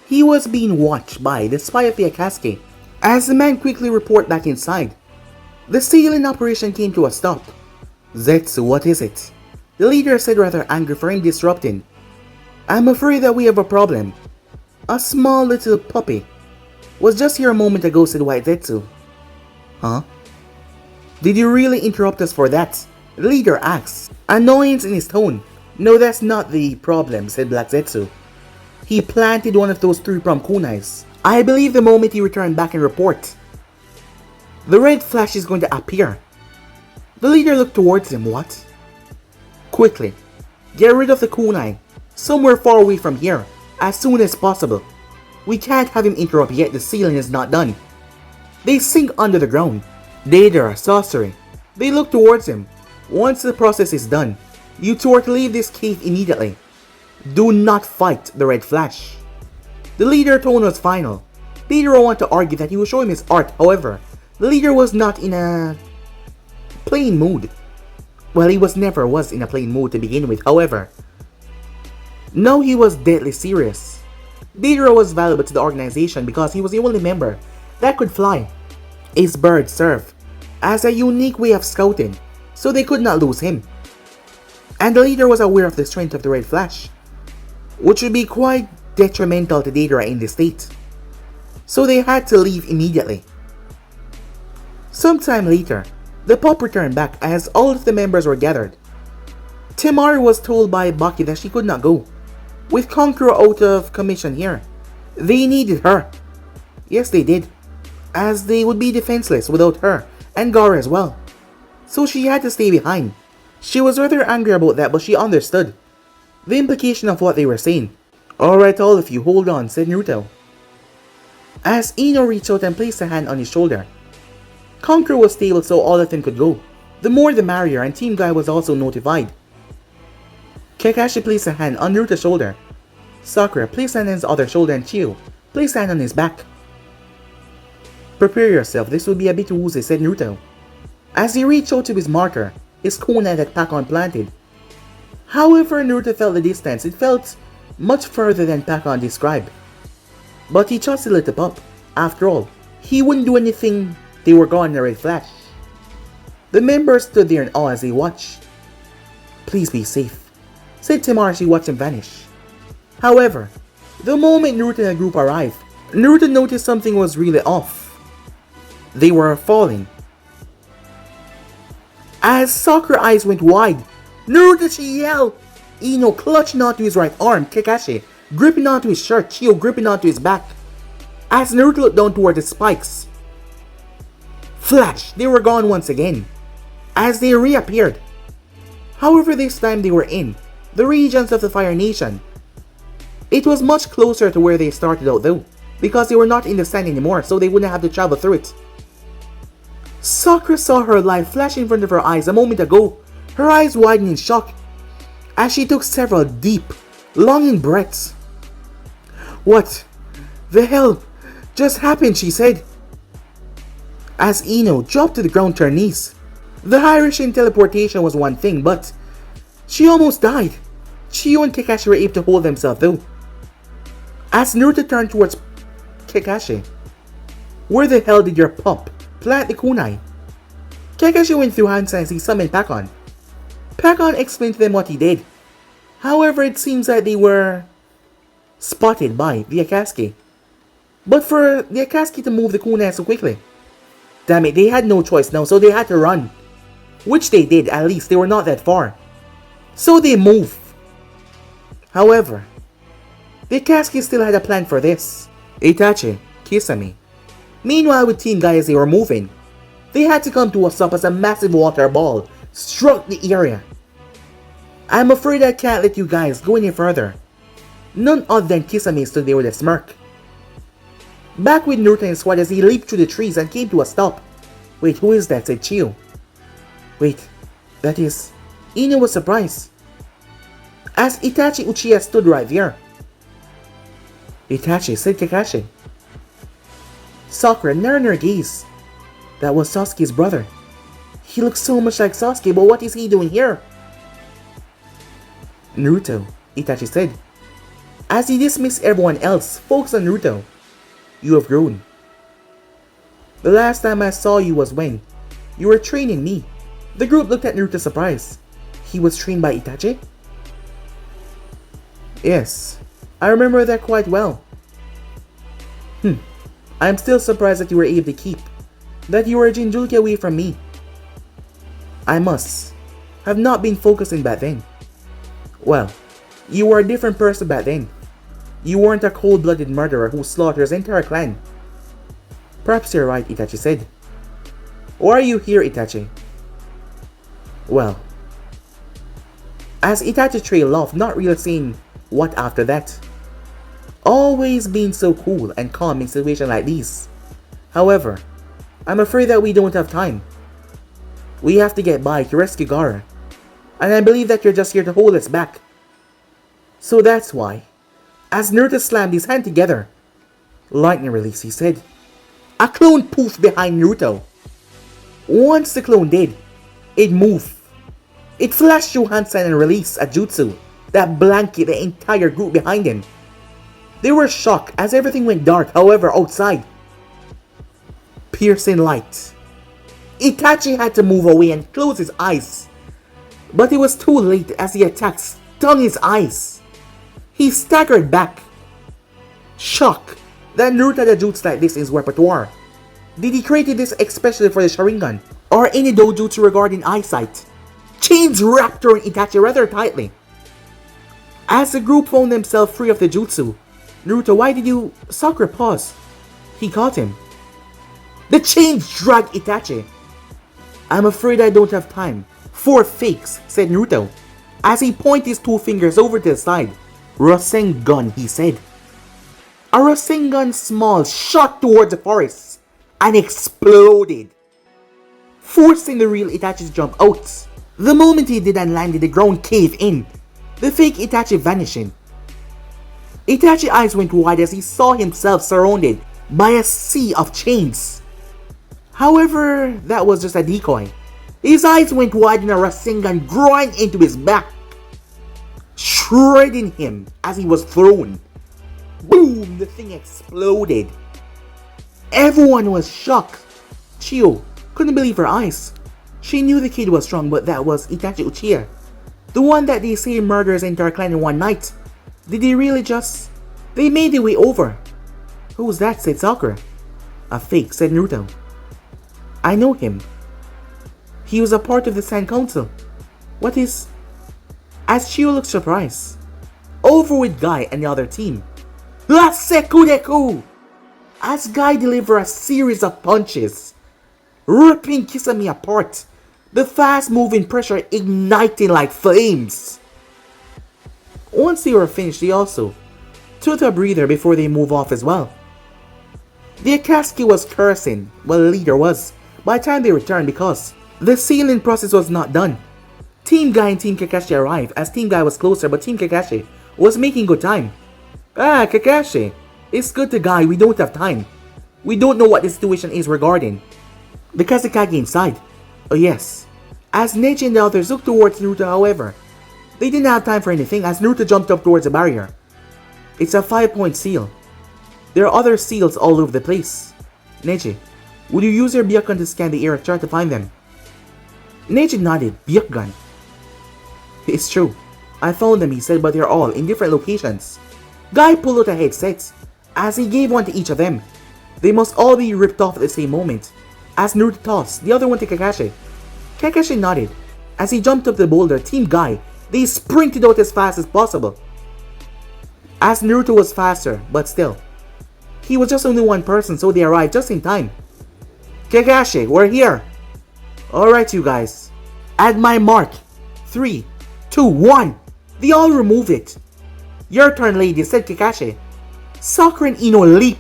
he was being watched by the spy of the Akatsuki. As the man quickly reported back inside, the sealing operation came to a stop. Zetsu, what is it? The leader said, rather angry for him disrupting. I'm afraid that we have a problem. A small little puppy was just here a moment ago, said White Zetsu. Huh? Did you really interrupt us for that? The leader asked, annoyance in his tone. No, that's not the problem, said Black Zetsu. He planted one of those 3-pronged kunais. I believe the moment he returned back and report, the red flash is going to appear. The leader looked towards him. What? Quickly, get rid of the kunai somewhere far away from here as soon as possible. We can't have him interrupt yet. The sealing is not done. They sink under the ground. Data, sorcery. They look towards him. Once the process is done, you two are to leave this cave immediately. Do not fight the red flash. The leader tone was final. Peter wanted to argue that he would show him his art. However, the leader was not in a playing mood. Well, he never was in a playing mood to begin with. However, now he was deadly serious. Peter was valuable to the organization because he was the only member that could fly. His bird served as a unique way of scouting, so they could not lose him. And the leader was aware of the strength of the Red Flash, which would be quite detrimental to Deidara in this state. So they had to leave immediately. Sometime later, the pup returned back as all of the members were gathered. Temari was told by Baki that she could not go. With Conqueror out of commission here, they needed her. Yes, they did, as they would be defenseless without her, and Gaara as well. So she had to stay behind. She was rather angry about that, but she understood the implication of what they were saying. "Alright, all of you, hold on," said Naruto, as Ino reached out and placed a hand on his shoulder. Conqueror was stable, so all of them could go. The more the merrier, and Team Guy was also notified. Kakashi placed a hand on Naruto's shoulder. Sakura placed a hand on his other shoulder, and Chiyo placed a hand on his back. "Prepare yourself, this will be a bit woozy," said Naruto, as he reached out to his marker, his kunai that Pakon planted. However, Naruto felt the distance. It felt much further than Pakon described. But he trusted it up. After all, he wouldn't do anything they were gone in a red flash. The members stood there in awe as they watched. "Please be safe," said Temari as she watched him vanish. However, the moment Naruto and the group arrived, Naruto noticed something was really off. They were falling. As Sakura's eyes went wide, "Naruto!" she yelled. Ino clutching onto his right arm, Kakashi gripping onto his shirt, Chiyo gripping onto his back. As Naruto looked down toward the spikes, flash, they were gone once again, as they reappeared. However, this time they were in the regions of the Fire Nation. It was much closer to where they started out though, because they were not in the sand anymore, so they wouldn't have to travel through it. Sakura saw her life flash in front of her eyes a moment ago, her eyes widened in shock, as she took several deep, longing breaths. "What the hell just happened?" she said, as Ino dropped to the ground to her knees. The Hirishin teleportation was one thing, but she almost died. Chiyo and Kakashi were able to hold themselves though. As Naruto turned towards Kakashi, "Where the hell did your pup plant the kunai?" Kakashi went through hand signs. He summoned Pakon. Pakon explained to them what he did. However, it seems that they were spotted by the Akatsuki. But for the Akatsuki to move the kunai so quickly, damn it, they had no choice now, so they had to run. Which they did, at least they were not that far. So they moved. However, the Akatsuki still had a plan for this. Itachi, Kisame. Meanwhile, with Team Guy as they were moving, they had to come to a stop as a massive water ball struck the area. "I'm afraid I can't let you guys go any further." None other than Kisame stood there with a smirk. Back with Naruto and his squad as he leaped through the trees and came to a stop. "Wait, who is that?" said Chiyo. "Wait, that is..." Ino was surprised, as Itachi Uchiha stood right there. "Itachi," said Kakashi. Sakura narrowed her gaze. That was Sasuke's brother. He looks so much like Sasuke, but what is he doing here? "Naruto," Itachi said, as he dismissed everyone else, focused on Naruto. "You have grown. The last time I saw you was when you were training me." The group looked at Naruto surprised. He was trained by Itachi? "Yes, I remember that quite well." "I'm still surprised that you were able to keep that you were Jinchuriki away from me. I must have not been focusing back then." "Well, you were a different person back then. You weren't a cold-blooded murderer who slaughtered his entire clan." "Perhaps you're right," Itachi said. "Why are you here, Itachi?" "Well..." As Itachi trailed off, not really seeing what after that. Always being so cool and calm in situations like these. "However, I'm afraid that we don't have time. We have to get by to rescue Gaara, and I believe that you're just here to hold us back. So that's why." As Naruto slammed his hand together, "Lightning release," he said. A clone poofed behind Naruto. Once the clone did, it moved. It flashed through hand sign and released a jutsu that blanketed the entire group behind him. They were shocked as everything went dark. However, outside, piercing light. Itachi had to move away and close his eyes. But it was too late as the attack stung his eyes. He staggered back. Shock that Naruto had a jutsu like this in his repertoire. Did he create this especially for the Sharingan? Or any dojutsu regarding eyesight? Chains wrapped around Itachi rather tightly. As the group found themselves free of the jutsu, Naruto, why did you... Sakura paused. He caught him. The chains dragged Itachi. I'm afraid I don't have time. 4 fakes, said Naruto, as he pointed his 2 fingers over to the side. Rasengan, he said. A Rasengan small shot towards the forest and exploded, forcing the real Itachi to jump out. The moment he did and landed, the ground caved in, the fake Itachi vanishing. Itachi's eyes went wide as he saw himself surrounded by a sea of chains. However, that was just a decoy. His eyes went wide and a Rasengan groined into his back, shredding him as he was thrown. Boom! The thing exploded. Everyone was shocked. Chiyo couldn't believe her eyes. She knew the kid was strong, but that was Itachi Uchiha, the one that they say murdered his entire clan in one night. Did they really just... They made their way over. Who's that? Said Sakura. A fake, said Naruto. I know him. He was a part of the Sand Council. What is... As Chiyo looked surprised. Over with Guy and the other team. La Sekudeku! As Guy delivered a series of punches, ripping Kisame apart, the fast-moving pressure igniting like flames. Once they were finished, they also took a breather before they move off as well. The Akatsuki was cursing, well, the leader was, by the time they returned because the sealing process was not done. Team Guy and Team Kakashi arrived as Team Guy was closer, but Team Kakashi was making good time. Ah, Kakashi, it's good to Guy, we don't have time. We don't know what the situation is regarding the Kazekage inside. Oh yes. As Neji and the others looked towards Naruto, however, they didn't have time for anything as Naruto jumped up towards the barrier. It's a 5-point seal. There are other seals all over the place. Neji, would you use your Byakugan to scan the area to try to find them? Neji nodded. Byakugan. It's true. I found them, he said, but they're all in different locations. Guy pulled out a headset as he gave one to each of them. They must all be ripped off at the same moment. As Naruto tossed the other one to Kakashi. Kakashi nodded. As he jumped up the boulder, Team Guy, they sprinted out as fast as possible. As Naruto was faster, but still, he was just only one person, so they arrived just in time. Kakashi, we're here. Alright you guys. At my mark. 3, 2, 1. They all removed it. Your turn, lady, said Kakashi. Sakura and Ino leap.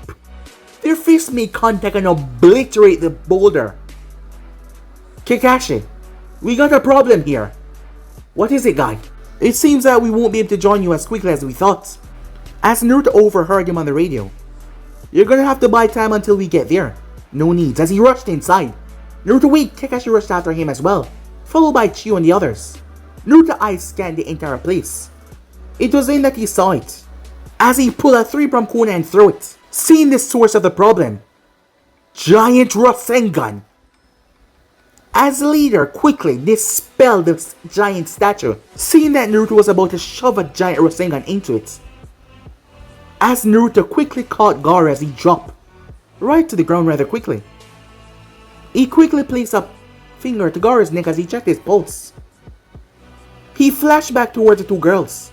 Their fists made contact and obliterate the boulder. Kakashi, we got a problem here. What is it, Guy? It seems that we won't be able to join you as quickly as we thought. As Naruto overheard him on the radio. You're gonna have to buy time until we get there. No needs, as he rushed inside. Naruto wait, Kakashi rushed after him as well, followed by Chiyo and the others. Naruto's eyes scanned the entire place. It was then that he saw it, as he pulled a 3-pronged kunai and threw it, seeing the source of the problem. Giant Rasengan. As the leader quickly dispelled the giant statue, seeing that Naruto was about to shove a giant Rasengan into it. As Naruto quickly caught Gaara as he dropped right to the ground rather quickly. He quickly placed a finger to Gaara's neck as he checked his pulse. He flashed back towards the 2 girls.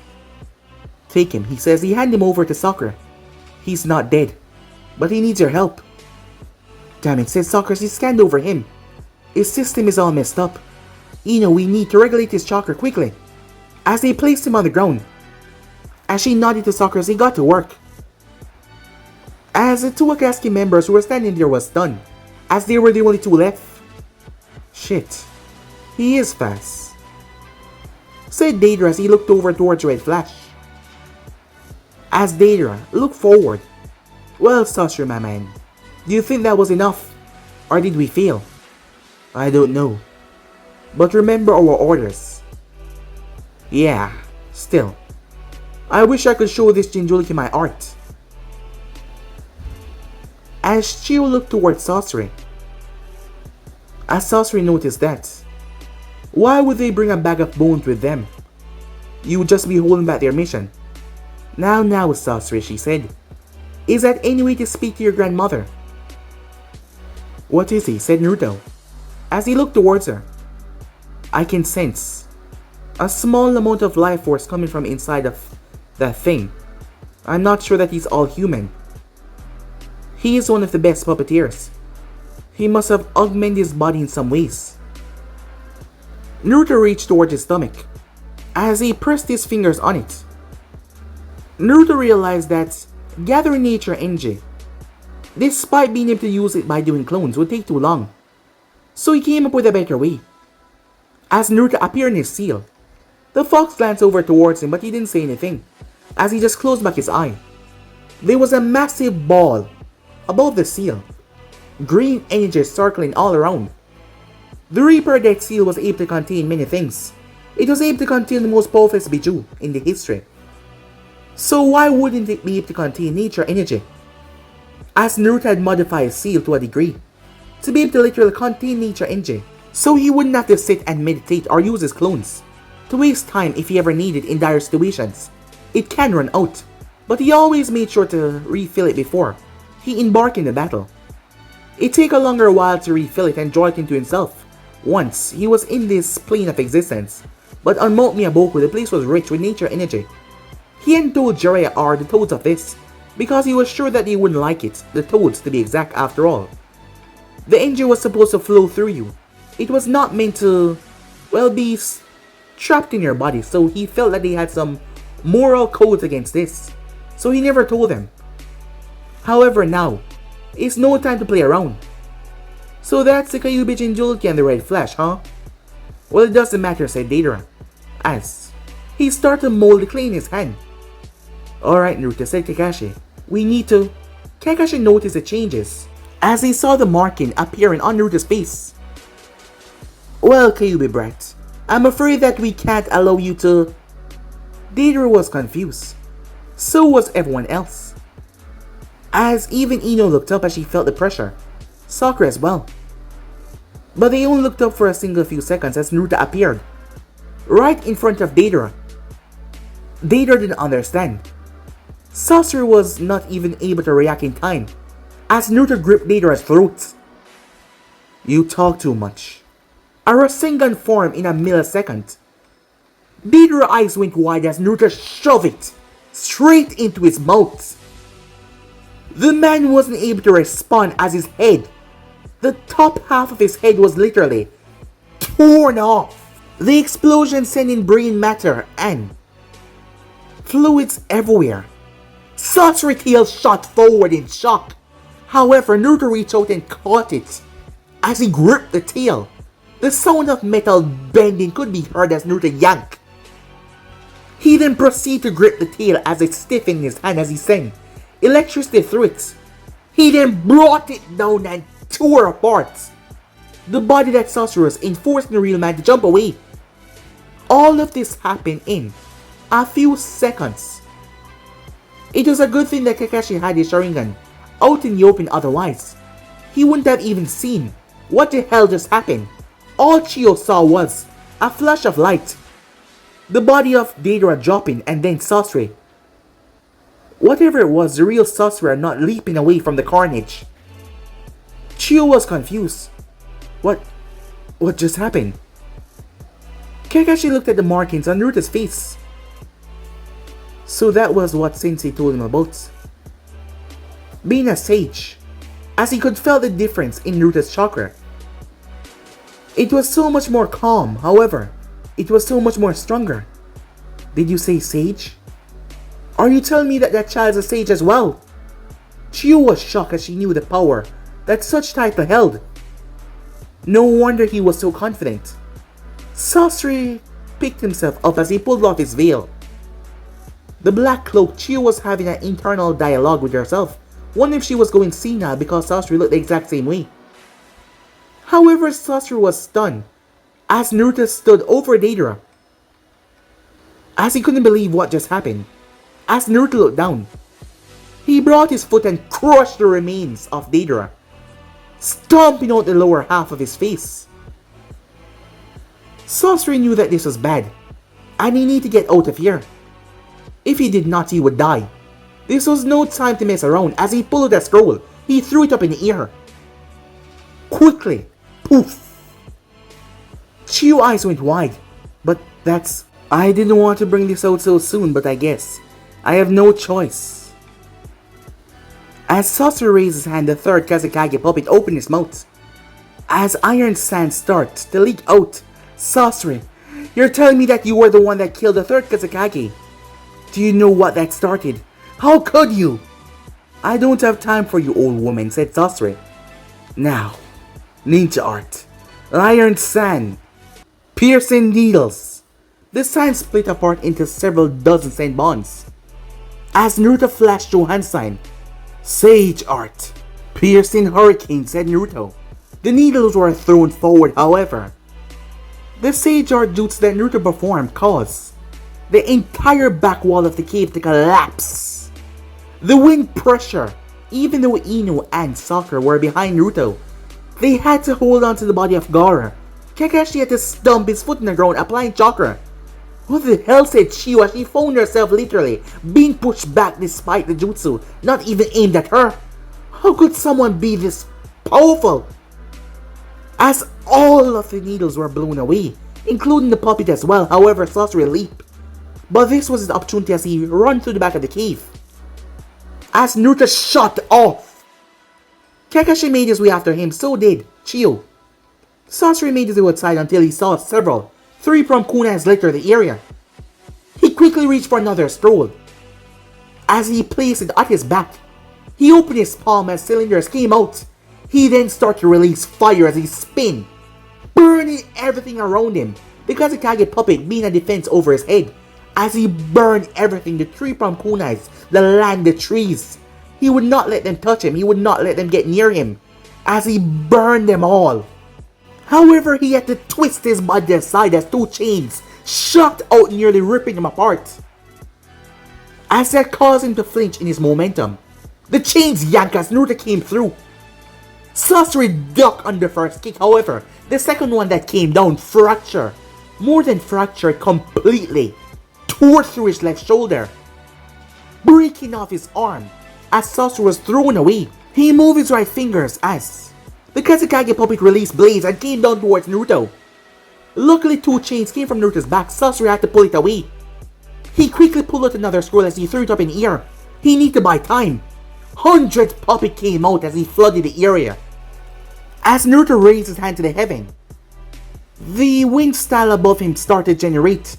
Take him, he says. He handed him over to Sakura. He's not dead, but he needs your help. Damn it, said Sakura as he scanned over him. His system is all messed up. Ino, we need to regulate his chakra quickly. As they placed him on the ground. As she nodded to Sakura as he got to work. As the 2 Akatsuki members who were standing there was done, as they were the only 2 left. Shit, he is fast, said Deidara as he looked over towards Red Flash. As Deidara looked forward. Well, Sasuke, my man, do you think that was enough? Or did we fail? I don't know. But remember our orders. Yeah, still. I wish I could show this Jinchuriki my art. As Chiyo looked towards Sasuke. As Sasori noticed that, why would they bring a bag of bones with them? You would just be holding back their mission. Now, Sasori, she said. Is that any way to speak to your grandmother? What is he? Said Naruto, as he looked towards her. I can sense a small amount of life force coming from inside of that thing. I'm not sure that he's all human. He is one of the best puppeteers. He must have augmented his body in some ways. Naruto reached towards his stomach as he pressed his fingers on it. Naruto realized that gathering nature energy, despite being able to use it by doing clones, would take too long. So he came up with a better way. As Naruto appeared in his seal, the fox glanced over towards him, but he didn't say anything, as he just closed back his eye. There was a massive ball above the seal, green energy circling all around. The Reaper Deck seal was able to contain many things. It was able to contain the most powerful Biju in the history. So why wouldn't it be able to contain nature energy? As Naruto had modified his seal to a degree, to be able to literally contain nature energy, so he wouldn't have to sit and meditate or use his clones to waste time if he ever needed in dire situations. It can run out, but he always made sure to refill it before he embarked in the battle. It take a longer while to refill it and draw it into himself once he was in this plane of existence, but on Mount Miyaboku the place was rich with nature energy. He hadn't told Jiraiya or the toads of this because he was sure that they wouldn't like it, the toads to be exact after all. The energy was supposed to flow through you. It was not meant to, well, be trapped in your body, so he felt that they had some moral codes against this, so he never told them. However, now, it's no time to play around. So that's the Kyuubi Jinchuriki and the Red Flash, huh? Well, it doesn't matter, said Deidara, as he started to mold the clay in his hand. Alright, Naruto, said Kakashi. We need to... Kakashi noticed the changes as he saw the marking appearing on Naruto's face. Well, Kyuubi brat, I'm afraid that we can't allow you to... Deidara was confused. So was everyone else, as even Ino looked up as she felt the pressure. Sakura as well. But they only looked up for a single few seconds as Naruto appeared right in front of Deidara. Deidara didn't understand. Sasori was not even able to react in time as Naruto gripped Deidara's throat. You talk too much. A Rasengan formed in a millisecond. Deidara's eyes went wide as Naruto shoved it straight into his mouth. The man wasn't able to respond as his head, the top half of his head, was literally torn off. The explosion sending brain matter and fluids everywhere. Sasori's tail shot forward in shock. However, Naruto reached out and caught it as he gripped the tail. The sound of metal bending could be heard as Naruto yanked. He then proceeded to grip the tail as it stiffened in his hand as he sent electricity through it. He then brought it down and tore apart the body that Sasori was in, forcing the real man to jump away. All of this happened in a few seconds. It was a good thing that Kakashi had his Sharingan out in the open, otherwise he wouldn't have even seen what the hell just happened. All Chiyo saw was a flash of light, the body of Deidara dropping, and then Sasori. Whatever it was, the real Sasori not leaping away from the carnage. Chiyo was confused. What just happened? Kakashi looked at the markings on Naruto's face. So that was what Sensei told him about being a sage, as he could feel the difference in Naruto's chakra. It was so much more calm, however, it was so much more stronger. Did you say sage? Are you telling me that that child's a sage as well? Chiyo was shocked as she knew the power that such title held. No wonder he was so confident. Sasori picked himself up as he pulled off his veil. The black cloak, Chiyo was having an internal dialogue with herself, wondering if she was going senile because Sasori looked the exact same way. However, Sasori was stunned as Naruto stood over Deidara, as he couldn't believe what just happened. As Naruto looked down, he brought his foot and crushed the remains of Deidara. stomping out the lower half of his face. Sasori knew that this was bad, and he needed to get out of here. If he did not, he would die. This was no time to mess around. As he pulled a scroll, he threw it up in the air. Quickly, poof! Chiyo's eyes went wide, but that's... I didn't want to bring this out so soon, but I guess I have no choice. As Sasori raised his hand, the third Kazekage puppet opened his mouth. As iron sand starts to leak out, Sasori, you're telling me that you were the one that killed the third Kazekage? Do you know what that started? How could you? I don't have time for you, old woman, said Sasori. Now, ninja art, iron sand, piercing needles. The sand split apart into several dozen sand bonds. As Naruto flashed through hand sign, sage art, piercing hurricane, said Naruto. The needles were thrown forward, however. The sage art jutsu that Naruto performed caused the entire back wall of the cave to collapse. The wind pressure, even though Ino and Sakura were behind Naruto, they had to hold on to the body of Gaara. Kakashi had to stomp his foot in the ground, applying chakra. What the hell, said Chiyo as she found herself literally being pushed back despite the jutsu not even aimed at her. How could someone be this powerful? As all of the needles were blown away, including the puppet as well, however, Sasori leaped. But this was his opportunity as he ran through the back of the cave. As Naruto shot off, Kakashi made his way after him, so did Chiyo. Sasori made his way outside until he saw several 3-pronged kunais litter the area. He quickly reached for another scroll. As he placed it at his back, he opened his palm as cylinders came out. He then started to release fire as he spun, burning everything around him. The Kazekage puppet being a defense over his head. As he burned everything, the 3-pronged kunais, the land, the trees. He would not let them touch him. He would not let them get near him. As he burned them all. However, he had to twist his body aside as 2 chains shot out, nearly ripping him apart. As that caused him to flinch in his momentum, the chains yanked as Naruto came through. Sasori ducked under first kick, however, the second one that came down fractured. More than fractured, completely tore through his left shoulder, breaking off his arm. As Sasori was thrown away, he moved his right fingers as the Kazekage puppet released blades and came down towards Naruto. Luckily, 2 chains came from Naruto's back. Sasori had to pull it away. He quickly pulled out another scroll as he threw it up in the air. He needed to buy time. Hundreds puppet came out as he flooded the area. As Naruto raised his hand to the heaven, the wind style above him started to generate,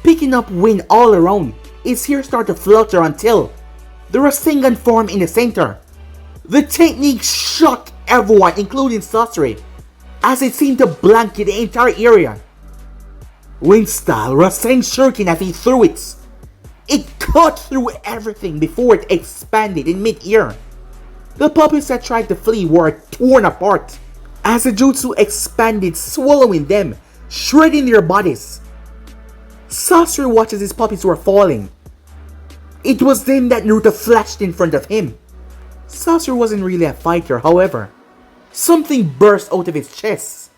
picking up wind all around. His hair started to flutter until the Rasengan formed in the center. The technique shocked everyone, including Sasori, as it seemed to blanket the entire area. Wind style Rasen Shuriken as he threw it. It cut through everything before it expanded in mid-air. The puppets that tried to flee were torn apart as the jutsu expanded, swallowing them, shredding their bodies. Sasori watched as his puppets were falling. It was then that Naruto flashed in front of him. Sasori wasn't really a fighter, however. Something burst out of his chest,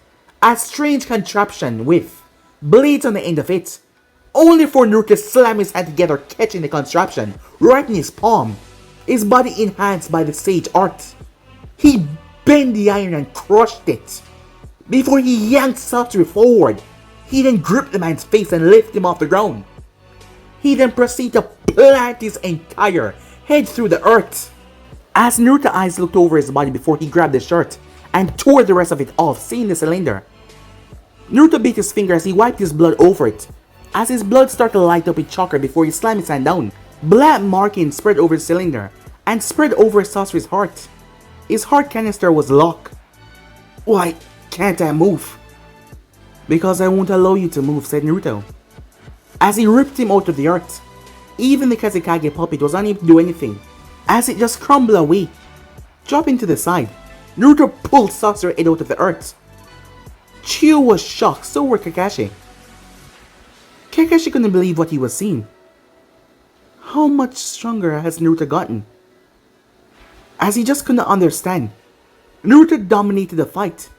a strange contraption with blades on the end of it, only for Naruto to slam his hand together, catching the contraption right in his palm, his body enhanced by the sage art. He bent the iron and crushed it. Before he yanked Sasori forward, he then gripped the man's face and lifted him off the ground. He then proceeded to plant his entire head through the earth. As Naruto's eyes looked over his body before he grabbed the shirt and tore the rest of it off, seeing the cylinder. Naruto bit his finger as he wiped his blood over it, as his blood started to light up with chakra before he slammed his hand down. Black markings spread over the cylinder and spread over Sasori's heart. His heart canister was locked. Why can't I move? Because I won't allow you to move, said Naruto. As he ripped him out of the earth, even the Kazekage puppet was unable to do anything, as it just crumbled away. Dropping to the side, Naruto pulled Sasori's head out of the earth. Chiyo was shocked, so were Kakashi. Kakashi couldn't believe what he was seeing. How much stronger has Naruto gotten? As he just couldn't understand. Naruto dominated the fight.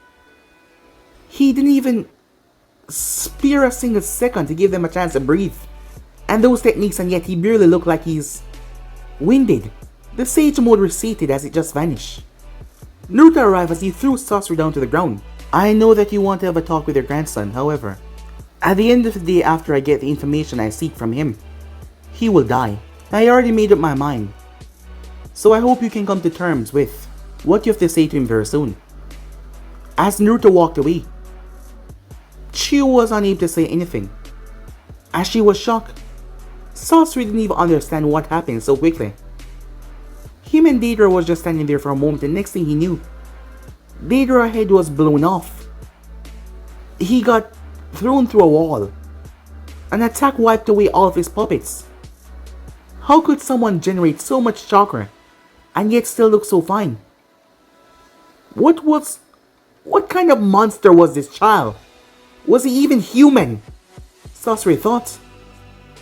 He didn't even spare a single second to give them a chance to breathe. And those techniques, and yet he barely looked like he's winded. The Sage mode receded as it just vanished. Naruto arrived as he threw Sasuke down to the ground. I know that you want to have a talk with your grandson, however, at the end of the day, after I get the information I seek from him, he will die. I already made up my mind. So I hope you can come to terms with what you have to say to him very soon. As Naruto walked away, Chiyo was unable to say anything. As she was shocked, Sasuke didn't even understand what happened so quickly. Him and Deidara was just standing there for a moment, and next thing he knew, Deidara's head was blown off. He got thrown through a wall. An attack wiped away all of his puppets. How could someone generate so much chakra and yet still look so fine? What kind of monster was this child? Was he even human? Sasuke thought.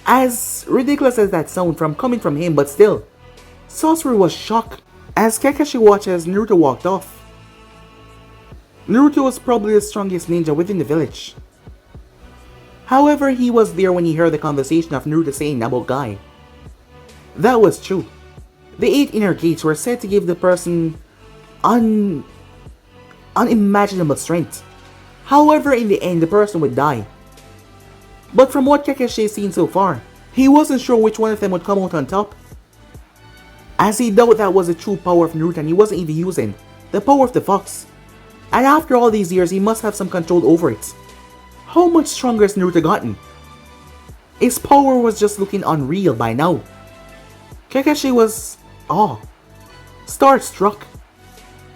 As ridiculous as that sound coming from him, but still, Sasuke was shocked as Kakashi watched as Naruto walked off. Naruto was probably the strongest ninja within the village. However, he was there when he heard the conversation of Naruto saying about Guy. That was true. The 8 inner gates were said to give the person unimaginable strength. However, in the end, the person would die. But from what Kakashi has seen so far, he wasn't sure which one of them would come out on top. As he doubted that was the true power of Naruto, and he wasn't even using the power of the fox. And after all these years, he must have some control over it. How much stronger has Naruto gotten? His power was just looking unreal by now. Kakashi was starstruck.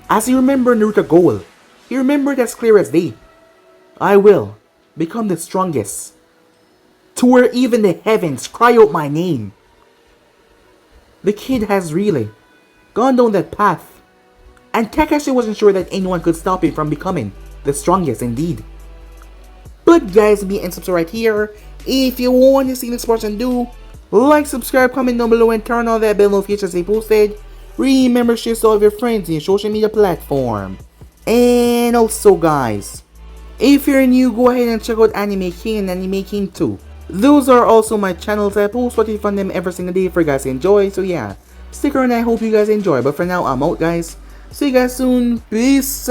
As he remembered Naruto's goal, he remembered as clear as day. I will become the strongest, to where even the heavens cry out my name. The kid has really gone down that path, and Kakashi wasn't sure that anyone could stop him from becoming the strongest indeed. But guys, be and subscribe right here. If you want to see this person, do like, subscribe, comment down below, and turn on that bell notifications they posted. Remember, share to all of your friends in your social media platform. And also guys, if you're new, go ahead and check out Anime King and Anime King 2. Those are also my channels. I post what you find them every single day for you guys to enjoy. So yeah, stick around, I hope you guys enjoy. But for now, I'm out guys. See you guys soon. Peace.